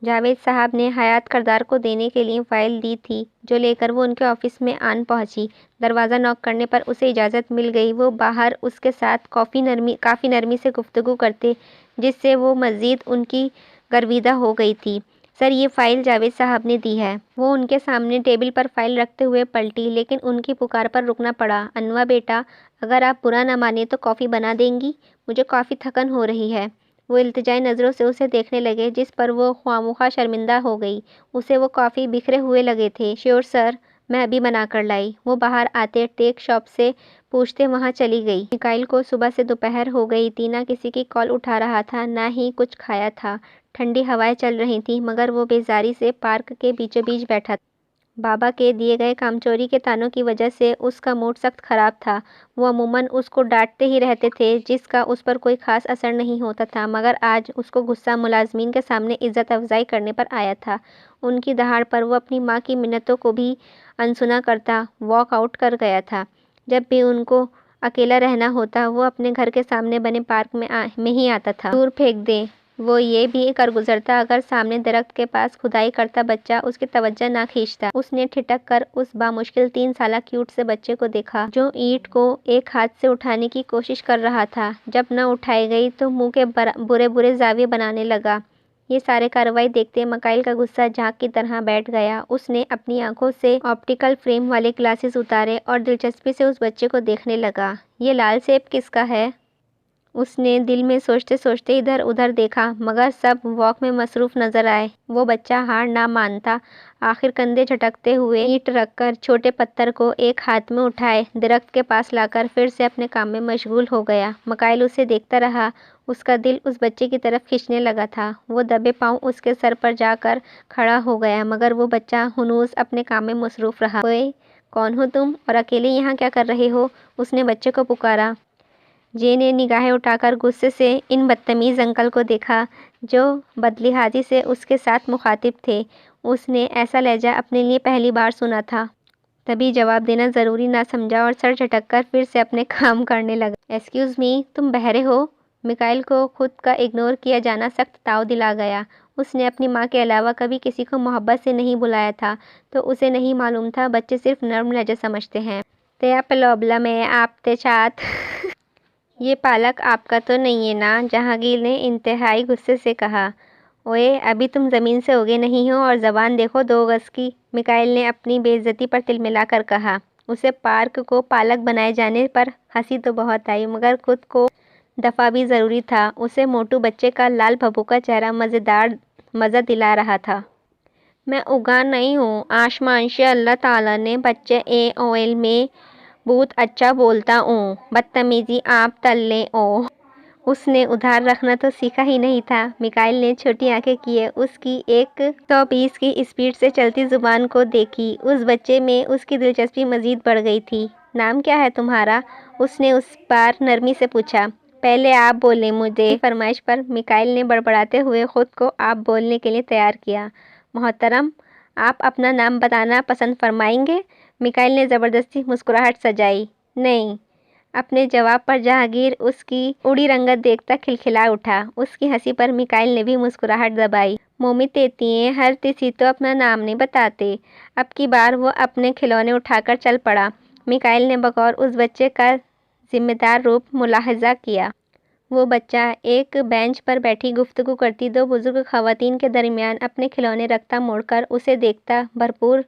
جاوید صاحب نے حیات کردار کو دینے کے لیے فائل دی تھی جو لے کر وہ ان کے آفس میں آن پہنچی۔ دروازہ نوک کرنے پر اسے اجازت مل گئی۔ وہ باہر اس کے ساتھ کافی نرمی سے گفتگو کرتے جس سے وہ مزید ان کی گرویدہ ہو گئی تھی۔ سر، یہ فائل جاوید صاحب نے دی ہے۔ وہ ان کے سامنے ٹیبل پر فائل رکھتے ہوئے پلٹی، لیکن ان کی پکار پر رکنا پڑا۔ انوا بیٹا، اگر آپ برا نہ مانیں تو کافی بنا دیں گی؟ مجھے کافی تھکن ہو رہی ہے۔ وہ التجائی نظروں سے اسے دیکھنے لگے جس پر وہ خواہ شرمندہ ہو گئی۔ اسے وہ کافی بکھرے ہوئے لگے تھے۔ شیور سر، میں ابھی بنا کر لائی۔ وہ باہر آتے ٹیک شاپ سے پوچھتے وہاں چلی گئی۔ میکائل کو صبح سے دوپہر ہو گئی تھی، نہ کسی کی کال اٹھا رہا تھا نہ ہی کچھ کھایا تھا۔ ٹھنڈی ہوائیں چل رہی تھیں مگر وہ بیزاری سے پارک کے بیچوں بیچ بیٹھا تھا۔ بابا کے دیے گئے کامچوری کے تانوں کی وجہ سے اس کا موڈ سخت خراب تھا۔ وہ عموماً اس کو ڈانٹتے ہی رہتے تھے جس کا اس پر کوئی خاص اثر نہیں ہوتا تھا، مگر آج اس کو غصہ ملازمین کے سامنے عزت افزائی کرنے پر آیا تھا۔ ان کی دہاڑ پر وہ اپنی ماں کی منتوں کو بھی انسنا کرتا واک آؤٹ کر گیا تھا۔ جب بھی ان کو اکیلا رہنا ہوتا وہ اپنے گھر کے سامنے بنے پارک میں ہی آتا تھا۔ دور پھینک دیں، وہ یہ بھی کر گزرتا اگر سامنے درخت کے پاس کھدائی کرتا بچہ اس کی توجہ نہ کھینچتا۔ اس نے ٹھٹک کر اس بامشکل 3 سالہ کیوٹ سے بچے کو دیکھا جو اینٹ کو ایک ہاتھ سے اٹھانے کی کوشش کر رہا تھا۔ جب نہ اٹھائی گئی تو منہ کے برے برے زاویے بنانے لگا۔ یہ سارے کارروائی دیکھتے میکائل کا غصہ جھاگ کی طرح بیٹھ گیا۔ اس نے اپنی آنکھوں سے آپٹیکل فریم والے گلاسز اتارے اور دلچسپی سے اس بچے کو دیکھنے لگا۔ یہ لال سیب کس کا ہے؟ اس نے دل میں سوچتے سوچتے ادھر ادھر دیکھا مگر سب واک میں مصروف نظر آئے۔ وہ بچہ ہار نہ مانتا، آخر کندھے جھٹکتے ہوئے اینٹ رکھ کر چھوٹے پتھر کو ایک ہاتھ میں اٹھائے درخت کے پاس لا کر پھر سے اپنے کام میں مشغول ہو گیا۔ میکائل اسے دیکھتا رہا، اس کا دل اس بچے کی طرف کھنچنے لگا تھا۔ وہ دبے پاؤں اس کے سر پر جا کر کھڑا ہو گیا مگر وہ بچہ ہنوز اپنے کام میں مصروف رہا۔ اوئے، کون ہو تم اور اکیلے یہاں کیا کر رہے ہو؟ اس نے بچے کو پکارا۔ جے نے نگاہیں اٹھا کر غصے سے ان بدتمیز انکل کو دیکھا جو بدلحاظی سے اس کے ساتھ مخاطب تھے۔ اس نے ایسا لہجہ اپنے لیے پہلی بار سنا تھا۔ تبھی جواب دینا ضروری نہ سمجھا اور سر جھٹک کر پھر سے اپنے کام کرنے لگا۔ ایکسکیوز می، تم بہرے ہو؟ میکائل کو خود کا اگنور کیا جانا سخت تاؤ دلا گیا۔ اس نے اپنی ماں کے علاوہ کبھی کسی کو محبت سے نہیں بلایا تھا تو اسے نہیں معلوم تھا بچے صرف نرم لہجہ سمجھتے ہیں۔ تیا پلوبلا میں آپ تے ساتھ یہ پالک آپ کا تو نہیں ہے نا؟ جہانگیر نے انتہائی غصے سے کہا۔ اوئے، ابھی تم زمین سے اگے نہیں ہو اور زبان دیکھو 2 گز کی، میکائل نے اپنی بے عزتی پر تلملا کر کہا۔ اسے پارک کو پالک بنائے جانے پر ہنسی تو بہت آئی مگر خود کو دفاع بھی ضروری تھا۔ اسے موٹو بچے کا لال بھبو کا چہرہ مزہ دلا رہا تھا۔ میں اگا نہیں ہوں، آسمان سے اللہ تعالیٰ نے بچے اے اویل میں بہت اچھا بولتا ہوں، بدتمیزی آپ تلے او۔ اس نے ادھار رکھنا تو سیکھا ہی نہیں تھا۔ میکائل نے چھوٹی آنکھیں کیے اس کی 120 کی اسپیڈ سے چلتی زبان کو دیکھی۔ اس بچے میں اس کی دلچسپی مزید بڑھ گئی تھی۔ نام کیا ہے تمہارا؟ اس نے اس بار نرمی سے پوچھا۔ پہلے آپ بولیں، مجھے فرمائش پر میکائل نے بڑبڑاتے ہوئے خود کو آپ بولنے کے لیے تیار کیا۔ محترم، آپ اپنا نام بتانا پسند فرمائیں گے؟ میکائل نے زبردستی مسکراہٹ سجائی۔ نہیں۔ اپنے جواب پر جہانگیر اس کی اڑی رنگت دیکھتا کھلکھلا اٹھا۔ اس کی ہنسی پر میکائل نے بھی مسکراہٹ دبائی۔ مومی تیتییں ہر کسی تو اپنا نام نہیں بتاتے۔ اب کی بار وہ اپنے کھلونے اٹھا کر چل پڑا۔ میکائل نے بغور اس بچے کا ذمہ دار روپ ملاحظہ کیا۔ وہ بچہ ایک بینچ پر بیٹھی گفتگو کرتی 2 بزرگ خواتین کے درمیان اپنے کھلونے رکھتا موڑ کر اسے دیکھتا بھرپور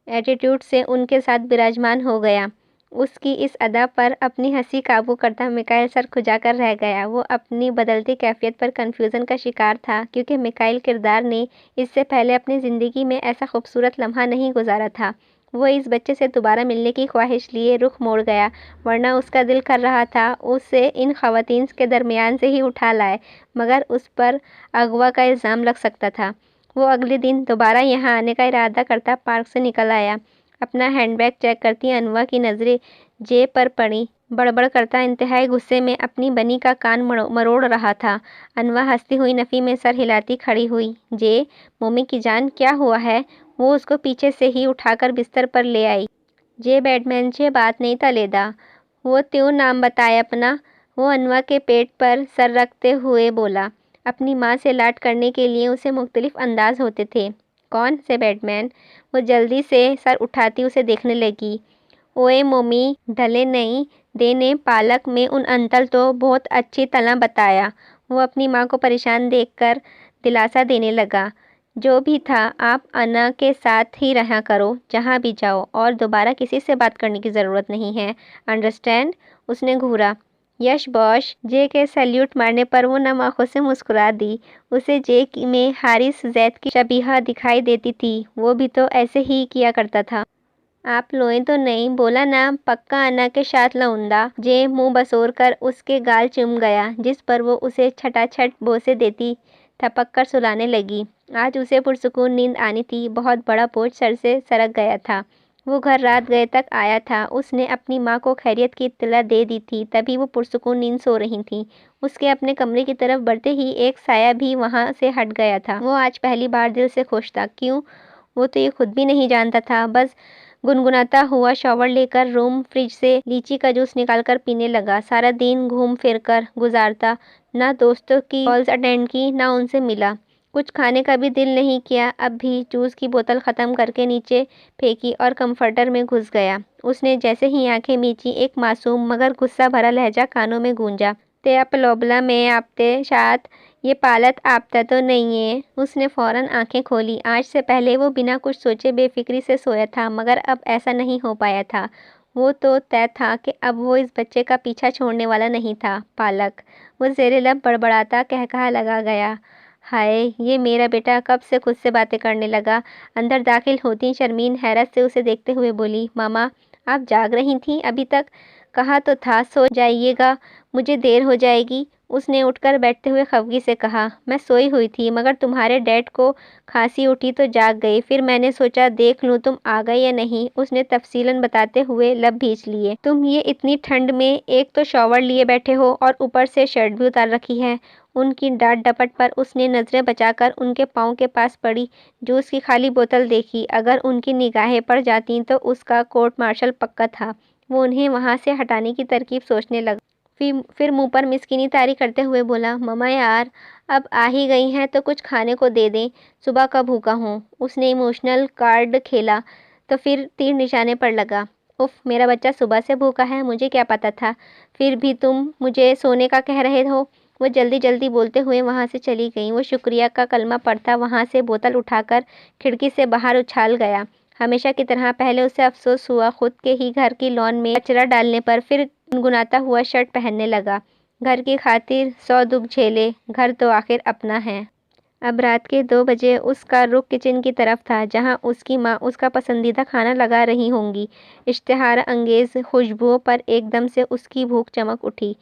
ایٹیٹیوڈ سے ان کے ساتھ براجمان ہو گیا۔ اس کی اس ادا پر اپنی ہنسی قابو کرتا میکائل سر کھجا کر رہ گیا۔ وہ اپنی بدلتی کیفیت پر کنفیوژن کا شکار تھا کیونکہ میکائل کردار نے اس سے پہلے اپنی زندگی میں ایسا خوبصورت لمحہ نہیں گزارا تھا۔ وہ اس بچے سے دوبارہ ملنے کی خواہش لیے رخ موڑ گیا ورنہ اس کا دل کر رہا تھا اسے ان خواتین کے درمیان سے ہی اٹھا لائے مگر اس پر اغوا کا الزام لگ سکتا تھا۔ وہ اگلے دن دوبارہ یہاں آنے کا ارادہ کرتا پارک سے نکل آیا۔ اپنا ہینڈ بیگ چیک کرتی انوا کی نظریں جے پر پڑی۔ بڑبڑ کرتا انتہائی غصے میں اپنی بنی کا کان مروڑ رہا تھا۔ انوا ہنستی ہوئی نفی میں سر ہلاتی کھڑی ہوئی۔ جے، مومی کی جان، کیا ہوا ہے؟ وہ اس کو پیچھے سے ہی اٹھا کر بستر پر لے آئی۔ جے بیڈ مین سے بات نہیں تلیدا۔ وہ تیوں نام بتائے اپنا؟ وہ انوا کے پیٹ پر سر رکھتے ہوئے بولا۔ اپنی ماں سے لاڈ کرنے کے لیے اسے مختلف انداز ہوتے تھے۔ کون سے بیڈ مین؟ وہ جلدی سے سر اٹھاتی اسے دیکھنے لگی۔ اوئے مومی، ڈھلے نہیں دینے پالک میں ان انتل تو بہت اچھی طرح بتایا۔ وہ اپنی ماں کو پریشان دیکھ کر دلاسا دینے لگا۔ جو بھی تھا، آپ انا کے ساتھ ہی رہا کرو جہاں بھی جاؤ اور دوبارہ کسی سے بات کرنے کی ضرورت نہیں ہے، انڈرسٹینڈ؟ اس نے گھورا۔ یش باش۔ جے کے سیلیوٹ مارنے پر وہ نم آنکھوں سے مسکرا دی۔ اسے جے میں حارث زید کی شبیہہ دکھائی دیتی تھی، وہ بھی تو ایسے ہی کیا کرتا تھا۔ آپ لوئیں تو نہیں؟ بولا نا پکا انا کے ساتھ لاؤں گا۔ جے منہ بسور کر اس کے گال چوم گیا جس پر وہ اسے چھٹا چھٹ بوسے دیتی تھپک کر سلانے لگی۔ آج اسے پرسکون نیند آنی تھی، بہت بڑا بوجھ سر سے سرک گیا تھا۔ وہ گھر رات گئے تک آیا تھا۔ اس نے اپنی ماں کو خیریت کی اطلاع دے دی تھی تبھی وہ پرسکون نیند سو رہی تھیں۔ اس کے اپنے کمرے کی طرف بڑھتے ہی ایک سایہ بھی وہاں سے ہٹ گیا تھا۔ وہ آج پہلی بار دل سے خوش تھا۔ کیوں؟ وہ تو یہ خود بھی نہیں جانتا تھا۔ بس گنگناتا ہوا شاور لے کر روم فریج سے لیچی کا جوس نکال کر پینے لگا۔ سارا دن گھوم پھر کر گزارتا، نہ دوستوں کی کالز اٹینڈ کی نہ ان سے ملا۔ کچھ کھانے کا بھی دل نہیں کیا۔ اب بھی جوس کی بوتل ختم کر کے نیچے پھینکی اور کمفرٹر میں گھس گیا۔ اس نے جیسے ہی آنکھیں میچی ایک معصوم مگر غصہ بھرا لہجہ کانوں میں گونجا۔ تیا پلوبلا میں آپ تے ساتھ یہ پالک آپ تا تو نہیں ہے؟ اس نے فوراً آنکھیں کھولی۔ آج سے پہلے وہ بنا کچھ سوچے بے فکری سے سویا تھا مگر اب ایسا نہیں ہو پایا تھا۔ وہ تو طے تھا کہ اب وہ اس بچے کا پیچھا چھوڑنے والا نہیں تھا۔ پالک وہ زیر لب بڑبڑاتا کہا لگا گیا۔ ہائے، یہ میرا بیٹا کب سے خود سے باتیں کرنے لگا؟ اندر داخل ہوتی شرمین حیرت سے اسے دیکھتے ہوئے بولی، ماما آپ جاگ رہی تھیں ابھی تک؟ کہا تو تھا سو جائیے گا، مجھے دیر ہو جائے گی۔ اس نے اٹھ کر بیٹھتے ہوئے خفگی سے کہا، میں سوئی ہوئی تھی مگر تمہارے ڈیڈ کو کھانسی اٹھی تو جاگ گئی، پھر میں نے سوچا دیکھ لوں تم آ گئے یا نہیں۔ اس نے تفصیلاً بتاتے ہوئے لب بھینچ لیے۔ تم یہ اتنی ٹھنڈ میں ایک تو شاور لیے بیٹھے ہو اور اوپر سے شرٹ بھی اتار رکھی ہے۔ ان کی ڈانٹ ڈپٹ پر اس نے نظریں بچا کر ان کے پاؤں کے پاس پڑی جوس کی خالی بوتل دیکھی۔ اگر ان کی نگاہیں پڑ جاتیں تو اس کا کورٹ مارشل پکا تھا۔ وہ انہیں وہاں سے ہٹانے کی ترکیب سوچنے لگا، پھر منہ پر مسکینی طاری کرتے ہوئے بولا، ماما یار اب آ ہی گئی ہیں تو کچھ کھانے کو دے دیں، صبح کا بھوکا ہوں۔ اس نے ایموشنل کارڈ کھیلا تو پھر تیر نشانے پر لگا۔ اف، میرا بچہ صبح سے بھوکا ہے، مجھے کیا پتا تھا؟ پھر بھی تم مجھے سونے کا کہہ رہے ہو۔ وہ جلدی جلدی بولتے ہوئے وہاں سے چلی گئیں۔ وہ شکریہ کا کلمہ پڑھتا وہاں سے بوتل اٹھا کر کھڑکی سے باہر اچھال گیا۔ ہمیشہ کی طرح پہلے اسے افسوس ہوا خود کے ہی گھر کی لان میں کچرا ڈالنے پر، پھر گنگناتا ہوا شرٹ پہننے لگا۔ گھر کی خاطر 100 دکھ جھیلے، گھر تو آخر اپنا ہے۔ اب رات کے 2 بجے اس کا رخ کچن کی طرف تھا جہاں اس کی ماں اس کا پسندیدہ کھانا لگا رہی ہوں گی۔ اشتہار انگیز خوشبوؤں پر ایک دم سے اس کی بھوک چمک اٹھی۔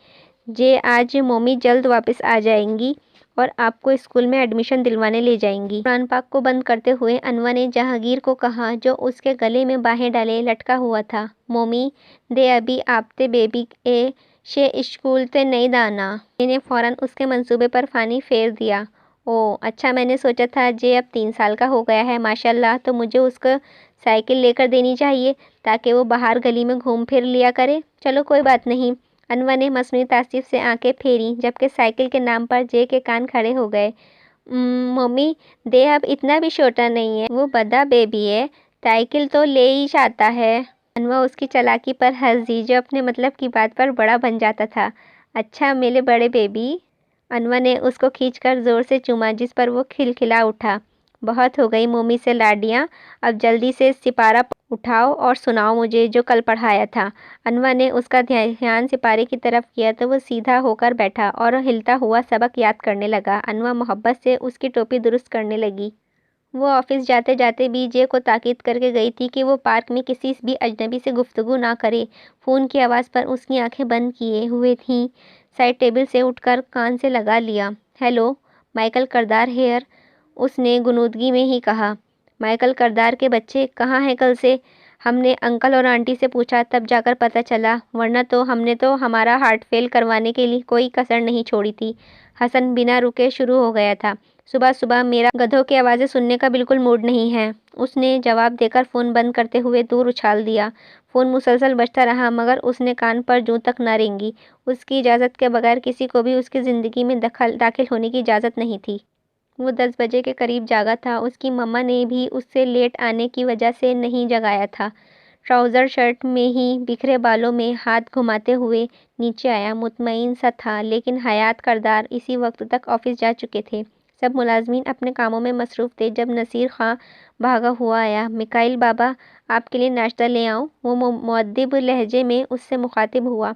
جے آج مومی جلد واپس آ جائیں گی اور آپ کو اسکول میں ایڈمیشن دلوانے لے جائیں گی۔ قرآن پاک کو بند کرتے ہوئے انور نے جہانگیر کو کہا جو اس کے گلے میں باہیں ڈالے لٹکا ہوا تھا، مومی دے ابھی آپتے بیبی اے شے اسکول تے نہیں دانا۔ میں نے فوراً اس کے منصوبے پر پانی پھیر دیا۔ اوہ اچھا، میں نے سوچا تھا جے اب 3 سال کا ہو گیا ہے ماشاءاللہ، تو مجھے اس کو سائیکل لے کر دینی چاہیے تاکہ وہ باہر گلی میں گھوم پھر لیا کرے۔ چلو کوئی بات نہیں۔ انور نے مصنوعی تعصب سے آنکھیں پھیریں جبکہ سائیکل کے نام پر جے کے کان کھڑے ہو گئے۔ ممی دے اب اتنا بھی چھوٹا نہیں ہے، وہ بڑا بیبی ہے، سائیکل تو لے ہی جاتا ہے۔ انور اس کی چالاکی پر ہنس دی جو اپنے مطلب کی بات پر بڑا بن جاتا تھا۔ اچھا میرے بڑے بیبی۔ انور نے اس کو کھینچ کر زور سے چوما جس پر وہ کھلکھلا اٹھا۔ بہت ہو گئی مومی سے لاڈیاں، اب جلدی سے سپارہ اٹھاؤ اور سناؤ مجھے جو کل پڑھایا تھا۔ انور نے اس کا دھیان سپارے کی طرف کیا تو وہ سیدھا ہو کر بیٹھا اور ہلتا ہوا سبق یاد کرنے لگا۔ انور محبت سے اس کی ٹوپی درست کرنے لگی۔ وہ آفس جاتے جاتے بھی جے کو تاکید کر کے گئی تھی کہ وہ پارک میں کسی بھی اجنبی سے گفتگو نہ کرے۔ فون کی آواز پر اس کی آنکھیں بند کیے ہوئے تھیں۔ سائڈ ٹیبل سے اٹھ کر کان سے لگا لیا۔ ہیلو، مائیکل کردار ہیئر، اس نے غنودگی میں ہی کہا۔ مائیکل کردار کے بچے کہاں ہیں کل سے؟ ہم نے انکل اور آنٹی سے پوچھا تب جا کر پتہ چلا، ورنہ تو ہم نے تو ہمارا ہارٹ فیل کروانے کے لیے کوئی کسر نہیں چھوڑی تھی۔ حسن بنا رکے شروع ہو گیا تھا۔ صبح صبح میرا گدھوں کی آوازیں سننے کا بالکل موڈ نہیں ہے، اس نے جواب دے کر فون بند کرتے ہوئے دور اچھال دیا۔ فون مسلسل بجتا رہا مگر اس نے کان پر جوں تک نہ رینگی۔ اس کی اجازت کے بغیر کسی کو بھی اس کی زندگی میں داخل ہونے کی اجازت نہیں تھی۔ وہ 10 بجے کے قریب جاگا تھا۔ اس کی مما نے بھی اس سے لیٹ آنے کی وجہ سے نہیں جگایا تھا۔ ٹراؤزر شرٹ میں ہی بکھرے بالوں میں ہاتھ گھماتے ہوئے نیچے آیا، مطمئن سا تھا، لیکن حیات کردار اسی وقت تک آفس جا چکے تھے۔ سب ملازمین اپنے کاموں میں مصروف تھے جب نصیر خاں بھاگا ہوا آیا۔ میکائل بابا آپ کے لیے ناشتہ لے آؤں؟ وہ مؤدب لہجے میں اس سے مخاطب ہوا۔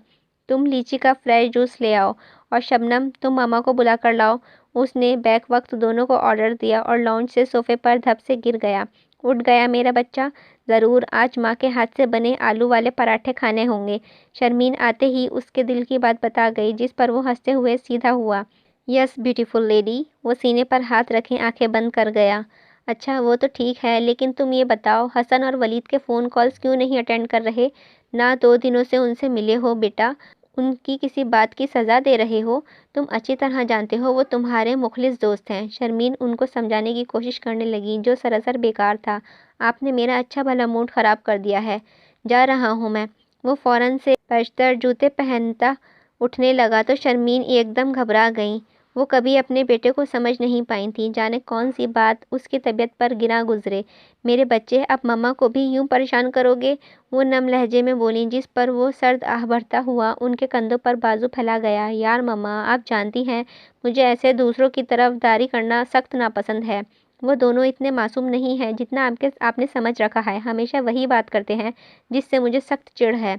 تم لیچی کا فریش جوس لے آؤ، اور شبنم تم ماما کو بلا کر لاؤ۔ اس نے بیک وقت دونوں کو آرڈر دیا اور لاؤنج سے صوفے پر دھپ سے گر گیا۔ اٹھ گیا میرا بچہ؟ ضرور، آج ماں کے ہاتھ سے بنے آلو والے پراٹھے کھانے ہوں گے۔ شرمین آتے ہی اس کے دل کی بات بتا گئی جس پر وہ ہنستے ہوئے سیدھا ہوا۔ یس بیوٹیفل لیڈی۔ وہ سینے پر ہاتھ رکھے آنکھیں بند کر گیا۔ اچھا وہ تو ٹھیک ہے، لیکن تم یہ بتاؤ حسن اور ولید کے فون کالز کیوں نہیں اٹینڈ کر رہے؟ نہ 2 دنوں سے ان سے ملے ہو بیٹا، ان کی کسی بات کی سزا دے رہے ہو؟ تم اچھی طرح جانتے ہو وہ تمہارے مخلص دوست ہیں۔ شرمین ان کو سمجھانے کی کوشش کرنے لگی جو سراسر بیکار تھا۔ آپ نے میرا اچھا بھلا موڈ خراب کر دیا ہے، جا رہا ہوں میں۔ وہ فوراً سے بیشتر جوتے پہنتا اٹھنے لگا تو شرمین ایک دم گھبرا گئیں۔ وہ کبھی اپنے بیٹے کو سمجھ نہیں پائی تھیں، جانے کون سی بات اس کی طبیعت پر گراں گزرے۔ میرے بچے اب مما کو بھی یوں پریشان کرو گے؟ وہ نم لہجے میں بولیں جس پر وہ سرد آہ بھرتا ہوا ان کے کندھوں پر بازو پھیلا گیا۔ یار مما، آپ جانتی ہیں مجھے ایسے دوسروں کی طرف داری کرنا سخت ناپسند ہے۔ وہ دونوں اتنے معصوم نہیں ہیں جتنا آپ نے سمجھ رکھا ہے، ہمیشہ وہی بات کرتے ہیں جس سے مجھے سخت چڑ ہے۔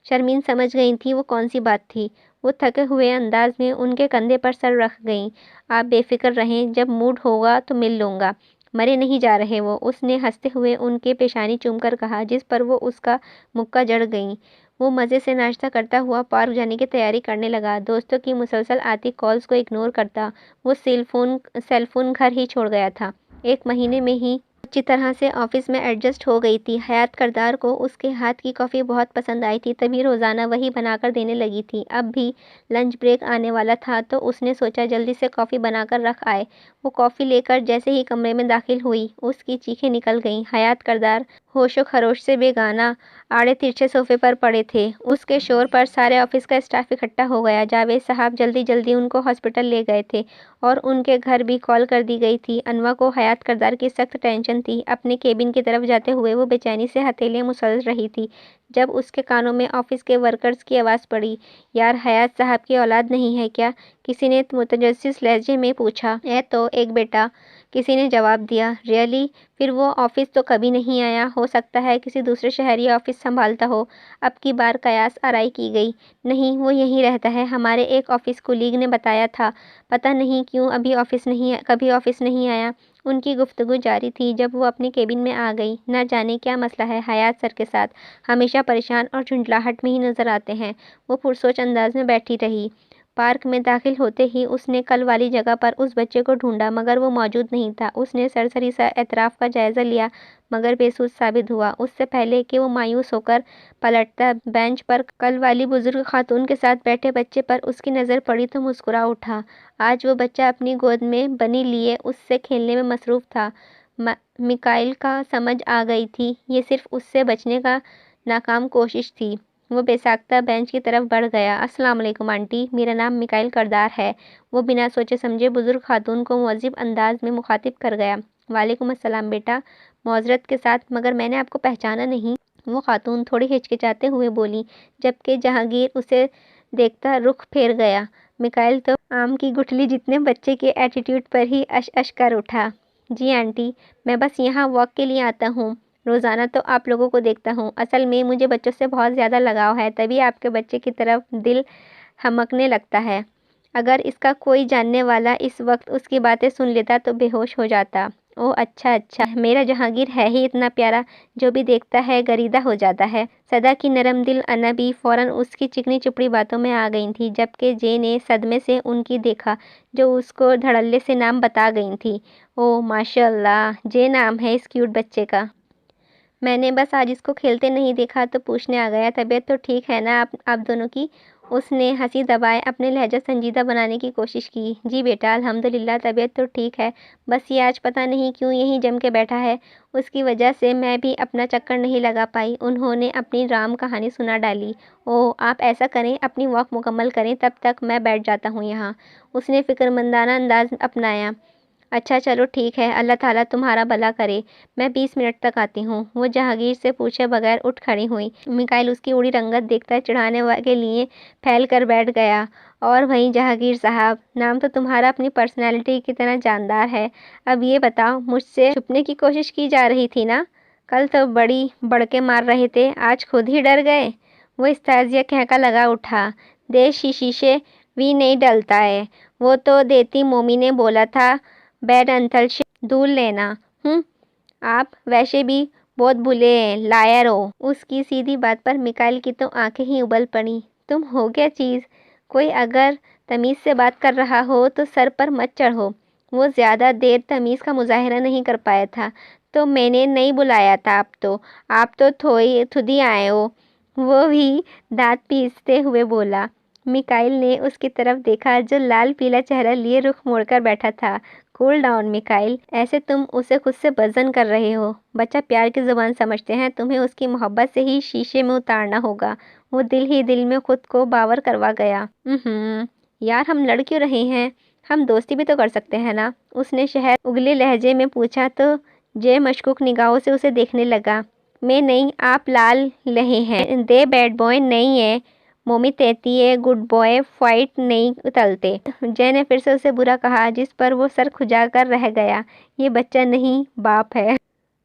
شرمین سمجھ گئی تھی وہ کون سی بات تھی۔ وہ تھکے ہوئے انداز میں ان کے کندھے پر سر رکھ گئیں۔ آپ بے فکر رہیں، جب موڈ ہوگا تو مل لوں گا۔ مرے نہیں جا رہے وہ، اس نے ہنستے ہوئے ان کے پیشانی چوم کر کہا، جس پر وہ اس کا مکہ جڑ گئیں۔ وہ مزے سے ناشتہ کرتا ہوا پارک جانے کی تیاری کرنے لگا۔ دوستوں کی مسلسل آتی کالز کو اگنور کرتا وہ سیل فون گھر ہی چھوڑ گیا تھا۔ ایک مہینے میں ہی اچھی طرح سے آفس میں ایڈجسٹ ہو گئی تھی۔ حیات کردار کو اس کے ہاتھ کی کافی بہت پسند آئی تھی، تبھی روزانہ وہی بنا کر دینے لگی تھی۔ اب بھی لنچ بریک آنے والا تھا تو اس نے سوچا جلدی سے کافی بنا کر رکھ آئے۔ وہ کافی لے کر جیسے ہی کمرے میں داخل ہوئی، اس کی چیخیں نکل گئیں۔ حیات کردار ہوش و خروش سے بیگانہ آڑے ترچھے صوفے پر پڑے تھے۔ اس کے شور پر سارے آفس کا اسٹاف اکٹھا ہو گیا۔ جاوید صاحب جلدی ان کو ہاسپٹل لے گئے تھے اور ان کے گھر بھی کال کر دی گئی تھی۔ انواع کو حیات کردار کی سخت ٹینشن تھی۔ اپنے کیبن کی طرف جاتے ہوئے وہ بے چینی سے ہتھیلیاں مسل رہی تھی جب اس کے کانوں میں آفس کے ورکرز کی آواز پڑی، یار حیات صاحب کی اولاد نہیں ہے کیا؟ کسی نے متجسس لہجے میں پوچھا۔ ہے تو ایک بیٹا، کسی نے جواب دیا۔ ریئلی؟ پھر وہ آفس تو کبھی نہیں آیا، ہو سکتا ہے کسی دوسرے شہر یہ آفس سنبھالتا ہو۔ اب کی بار قیاس آرائی کی گئی۔ نہیں، وہ یہیں رہتا ہے، ہمارے ایک آفس کولیگ نے بتایا تھا۔ پتہ نہیں کیوں کبھی آفس نہیں آیا۔ ان کی گفتگو جاری تھی جب وہ اپنے کیبن میں آ گئی۔ نہ جانے کیا مسئلہ ہے حیات سر کے ساتھ، ہمیشہ پریشان اور جھنجھلاہٹ میں ہی نظر آتے ہیں۔ وہ پرسوچ انداز میں بیٹھی رہی۔ پارک میں داخل ہوتے ہی اس نے کل والی جگہ پر اس بچے کو ڈھونڈا مگر وہ موجود نہیں تھا۔ اس نے سرسری سا اطراف کا جائزہ لیا مگر بے سود ثابت ہوا۔ اس سے پہلے کہ وہ مایوس ہو کر پلٹتا، بینچ پر کل والی بزرگ خاتون کے ساتھ بیٹھے بچے پر اس کی نظر پڑی تو مسکرا اٹھا۔ آج وہ بچہ اپنی گود میں بنی لیے اس سے کھیلنے میں مصروف تھا۔ میکائل کا سمجھ آ گئی تھی یہ صرف اس سے بچنے کا ناکام کوشش تھی۔ وہ بے ساختہ بینچ کی طرف بڑھ گیا۔ السلام علیکم آنٹی، میرا نام میکائل کردار ہے۔ وہ بنا سوچے سمجھے بزرگ خاتون کو معذب انداز میں مخاطب کر گیا۔ وعلیکم السلام بیٹا، معذرت کے ساتھ مگر میں نے آپ کو پہچانا نہیں۔ وہ خاتون تھوڑی ہچکچاتے ہوئے بولی، جبکہ جہانگیر اسے دیکھتا رخ پھیر گیا۔ میکائل تو آم کی گٹھلی جتنے بچے کے ایٹیٹیوڈ پر ہی اش کر اٹھا۔ جی آنٹی، میں بس یہاں واک کے لیے آتا ہوں، روزانہ تو آپ لوگوں کو دیکھتا ہوں۔ اصل میں مجھے بچوں سے بہت زیادہ لگاؤ ہے، تبھی آپ کے بچے کی طرف دل ہمکنے لگتا ہے۔ اگر اس کا کوئی جاننے والا اس وقت اس کی باتیں سن لیتا تو بے ہوش ہو جاتا۔ اوہ اچھا، میرا جہانگیر ہے ہی اتنا پیارا، جو بھی دیکھتا ہے گریدہ ہو جاتا ہے۔ صدا کی نرم دل انا بھی فوراً اس کی چکنی چپڑی باتوں میں آ گئی تھی، جبکہ جے نے صدمے سے ان کی دیکھا جو اس کو دھڑلے سے نام بتا گئی تھی۔ اوہ ماشاء اللہ، جے نام ہے اس کیوٹ بچے کا۔ میں نے بس آج اس کو کھیلتے نہیں دیکھا تو پوچھنے آ گیا۔ طبیعت تو ٹھیک ہے نا آپ دونوں کی؟ اس نے ہنسی دبائے اپنے لہجہ سنجیدہ بنانے کی کوشش کی۔ جی بیٹا الحمدللہ طبیعت تو ٹھیک ہے، بس یہ آج پتہ نہیں کیوں یہیں جم کے بیٹھا ہے، اس کی وجہ سے میں بھی اپنا چکر نہیں لگا پائی۔ انہوں نے اپنی رام کہانی سنا ڈالی۔ اوہ آپ ایسا کریں، اپنی واک مکمل کریں، تب تک میں بیٹھ جاتا ہوں یہاں۔ اس نے فکرمندانہ انداز اپنایا۔ اچھا چلو ٹھیک ہے، اللہ تعالیٰ تمہارا بھلا کرے، میں 20 منٹ تک آتی ہوں۔ وہ جہانگیر سے پوچھے بغیر اٹھ کھڑی ہوئی۔ میکائل اس کی اڑی رنگت دیکھتا چڑھانے کے لیے پھیل کر بیٹھ گیا۔ اور وہیں جہانگیر صاحب، نام تو تمہارا اپنی پرسنالٹی کی طرح جاندار ہے۔ اب یہ بتاؤ، مجھ سے چھپنے کی کوشش کی جا رہی تھی نا؟ کل تو بڑی بڑکے مار رہے تھے، آج خود ہی ڈر گئے؟ وہ استہزائیہ کہکا لگا اٹھا۔ دیش شیشے وی نہیں ڈلتا ہے، وہ تو دیتی مومی نے بولا تھا بیڈ انتل سے دور لینا۔ آپ ویسے بھی بہت بھولے لائر ہو۔ اس کی سیدھی بات پر میکائل کی تو آنکھیں ہی ابل پڑیں۔ تم ہو کیا چیز؟ کوئی اگر تمیز سے بات کر رہا ہو تو سر پر مت چڑھو۔ وہ زیادہ دیر تمیز کا مظاہرہ نہیں کر پایا تھا۔ تو میں نے نہیں بلایا تھا، آپ تو خود ہی آئے ہو، وہ بھی دانت پیستے ہوئے بولا۔ میکائل نے اس کی طرف دیکھا جو لال پیلا چہرہ لیے رخ موڑ کر بیٹھا تھا۔ کول ڈاؤن میکائل، ایسے تم اسے خود سے بزن کر رہے ہو۔ بچہ پیار کی زبان سمجھتے ہیں، تمہیں اس کی محبت سے ہی شیشے میں اتارنا ہوگا۔ وہ دل ہی دل میں خود کو باور کروا گیا۔ یار ہم لڑ کیوں رہے ہیں، ہم دوستی بھی تو کر سکتے ہیں نا؟ اس نے شہد اگلے لہجے میں پوچھا تو جے مشکوک نگاہوں سے اسے دیکھنے لگا۔ میں نہیں، آپ لال رہے ہیں، دے بیڈ بوائے نہیں ہے، مومی کہتی ہے گڈ بوائے فائٹ نہیں ٹلتے۔ جے نے پھر سے اسے برا کہا جس پر وہ سر کھجا کر رہ گیا۔ یہ بچہ نہیں باپ ہے۔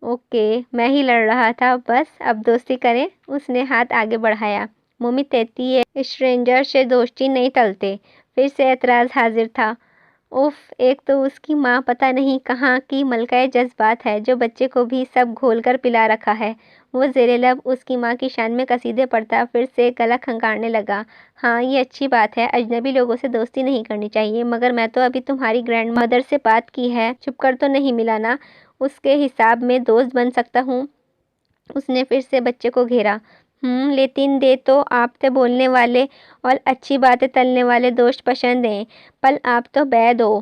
اوکے میں ہی لڑ رہا تھا، بس اب دوستی کریں۔ اس نے ہاتھ آگے بڑھایا۔ مومی کہتی ہے اسٹرینجر سے دوستی نہیں ٹلتے۔ پھر سے اعتراض حاضر تھا۔ اف، ایک تو اس کی ماں پتہ نہیں کہاں کی ملکہ جذبات ہے جو بچے کو بھی سب گھول کر پلا رکھا ہے۔ وہ زیر لب اس کی ماں کی شان میں قصیدے پڑھتا پھر سے گلا کھنکارنے لگا۔ ہاں یہ اچھی بات ہے، اجنبی لوگوں سے دوستی نہیں کرنی چاہیے، مگر میں تو ابھی تمہاری گرینڈ مدر سے بات کی ہے، چھپ کر تو نہیں ملا نا، اس کے حساب میں دوست بن سکتا ہوں۔ اس نے پھر سے بچے کو گھیرا۔ لیکن دے تو آپ تے بولنے والے اور اچھی باتیں تلنے والے دوست پسند ہیں، پل آپ تو بید ہو۔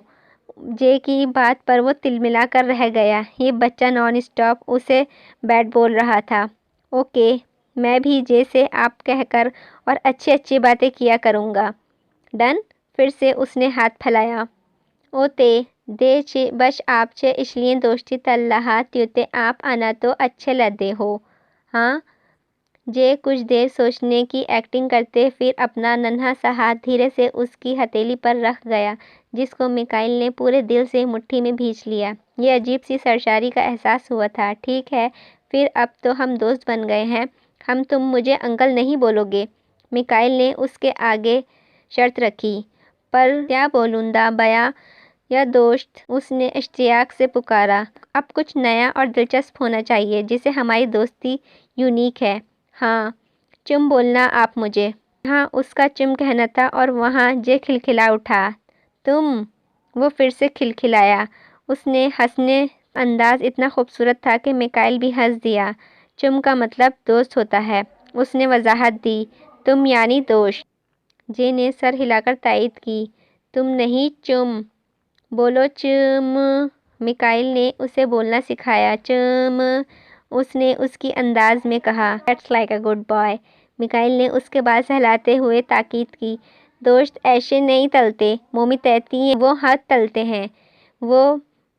جے کی بات پر وہ تلملا کر رہ گیا۔ یہ بچہ نان اسٹاپ اسے بیڈ بول رہا تھا۔ اوکے میں بھی جے سے آپ کہہ کر اور اچھی باتیں کیا کروں گا۔ ڈن۔ پھر سے اس نے ہاتھ پھیلایا۔ او تے دے چے بش آپ چے اس لیے دوستی تل رہا تیوتے آپ آنا تو اچھے لدے ہو۔ ہاں جے کچھ دیر سوچنے کی ایکٹنگ کرتے پھر اپنا ننھا سا ہاتھ دھیرے سے اس کی ہتھیلی پر رکھ گیا جس کو میکائل نے پورے دل سے مٹھی میں بھینچ لیا۔ یہ عجیب سی سرساری کا احساس ہوا تھا۔ ٹھیک ہے پھر اب تو ہم دوست بن گئے ہیں، تم مجھے انکل نہیں بولو گے؟ میکائل نے اس کے آگے شرط رکھی۔ پر کیا بولوں دا بیا یا دوست، اس نے اشتیاق سے پکارا۔ اب کچھ نیا اور دلچسپ ہونا چاہیے جسے ہماری دوستی یونیک ہے۔ ہاں چم بولنا آپ مجھے۔ یہاں اس کا چم کہنا تھا اور وہاں جے کھلکھلا اٹھا۔ تم؟ وہ پھر سے کھلکھلایا۔ اس نے ہنسنے انداز اتنا خوبصورت تھا کہ میکائل بھی ہنس دیا۔ چم کا مطلب دوست ہوتا ہے، اس نے وضاحت دی۔ تم یعنی دوست؟ جے نے سر ہلا کر تائید کی۔ تم نہیں چم بولو چم۔ میکائل نے اسے بولنا سکھایا۔ چم اس نے اس کی انداز میں کہا۔ That's like a good boy. Mikail نے اس کے بال سہلاتے ہوئے تاکید کی۔ دوست ایسے نہیں ٹلتے، مومی کہتی ہیں وہ ہاتھ ٹلتے ہیں۔ وہ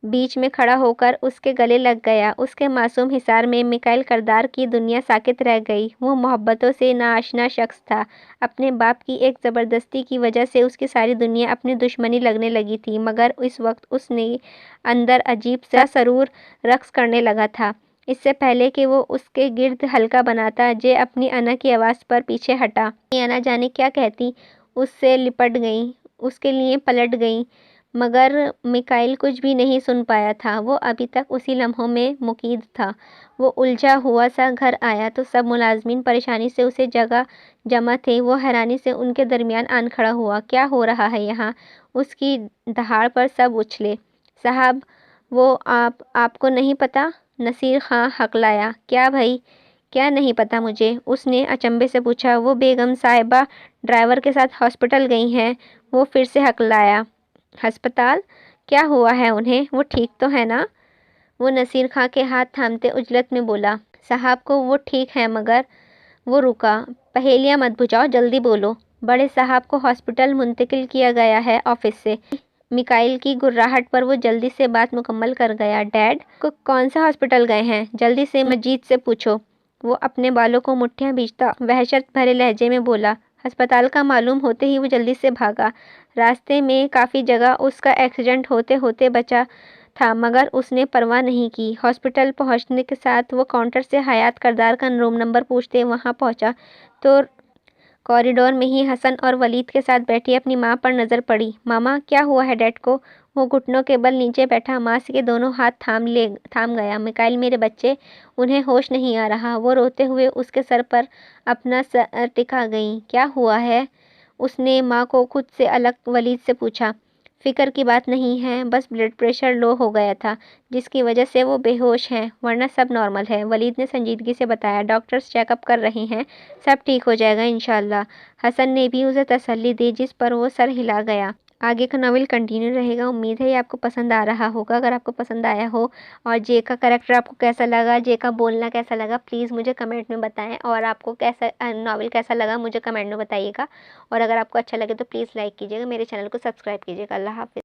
بیچ میں کھڑا ہو کر اس کے گلے لگ گیا۔ اس کے معصوم حصار میں میکائل کردار کی دنیا ساکت رہ گئی۔ وہ محبتوں سے ناآشنا شخص تھا۔ اپنے باپ کی ایک زبردستی کی وجہ سے اس کی ساری دنیا اپنی دشمنی لگنے لگی تھی، مگر اس وقت اس نے اندر عجیب سا سرور رقص کرنے لگا تھا۔ اس سے پہلے کہ وہ اس کے گرد حلقہ بناتا، جے اپنی انا کی آواز پر پیچھے ہٹا۔ انا جانے کیا کہتی، اس سے لپٹ گئیں، اس کے لیے پلٹ گئیں، مگر میکائل کچھ بھی نہیں سن پایا تھا۔ وہ ابھی تک اسی لمحوں میں مقید تھا۔ وہ الجھا ہوا سا گھر آیا تو سب ملازمین پریشانی سے اسے جگہ جمع تھے۔ وہ حیرانی سے ان کے درمیان آن کھڑا ہوا۔ کیا ہو رہا ہے یہاں؟ اس کی دہاڑ پر سب اچھلے۔ صاحب وہ آپ کو نہیں پتہ؟ نصیر خاں ہقلایا۔ کیا بھئی؟ کیا نہیں پتہ مجھے؟ اس نے اچنبھے سے پوچھا۔ وہ بیگم صاحبہ ڈرائیور کے ساتھ ہاسپٹل گئی ہیں۔ وہ پھر سے ہقلایا۔ ہسپتال؟ کیا ہوا ہے انہیں؟ وہ ٹھیک تو ہے نا؟ وہ نصیر خاں کے ہاتھ تھامتے عجلت میں بولا۔ صاحب کو وہ ٹھیک ہے مگر… وہ رکا۔ پہیلیاں مت بجھاؤ، جلدی بولو۔ بڑے صاحب کو ہاسپٹل منتقل کیا گیا ہے آفس سے۔ میکائل کی گرراہٹ پر وہ جلدی سے بات مکمل کر گیا۔ ڈیڈ کون سا ہاسپٹل گئے ہیں؟ جلدی سے مجید سے پوچھو۔ وہ اپنے بالوں کو مٹھیاں بھینچتا وحشت بھرے لہجے میں بولا۔ ہسپتال کا معلوم ہوتے ہی وہ جلدی سے بھاگا۔ راستے میں کافی جگہ اس کا ایکسیڈنٹ ہوتے ہوتے بچا تھا مگر اس نے پرواہ نہیں کی۔ ہاسپٹل پہنچنے کے ساتھ وہ کاؤنٹر سے حیات کردار کا روم نمبر پوچھتے وہاں پہنچا تو کوریڈور میں ہی حسن اور ولید کے ساتھ بیٹھی اپنی ماں پر نظر پڑی۔ ماما کیا ہوا ہے ڈیڈ کو؟ وہ گھٹنوں کے بل نیچے بیٹھا ماں کے دونوں ہاتھ تھام گیا۔ میکائل میرے بچے، انہیں ہوش نہیں آ رہا۔ وہ روتے ہوئے اس کے سر پر اپنا سر ٹکا گئیں۔ کیا ہوا ہے؟ اس نے ماں کو خود سے الگ ولید سے پوچھا۔ فکر کی بات نہیں ہے، بس بلڈ پریشر لو ہو گیا تھا جس کی وجہ سے وہ بے ہوش ہیں، ورنہ سب نارمل ہے، ولید نے سنجیدگی سے بتایا۔ ڈاکٹرز چیک اپ کر رہے ہیں، سب ٹھیک ہو جائے گا انشاءاللہ۔ حسن نے بھی اسے تسلی دی جس پر وہ سر ہلا گیا۔ آگے کا ناول کنٹینیو رہے گا۔ امید ہے یہ آپ کو پسند آ رہا ہوگا۔ اگر آپ کو پسند آیا ہو اور جے کا کریکٹر آپ کو کیسا لگا، جے کا بولنا کیسا لگا، پلیز مجھے کمنٹ میں بتائیں، اور آپ کو کیسا ناول کیسا لگا مجھے کمنٹ میں بتائیے گا، اور اگر آپ کو اچھا لگے تو پلیز لائک کیجیے گا، میرے چینل کو سبسکرائب کیجیے گا۔ اللہ حافظ۔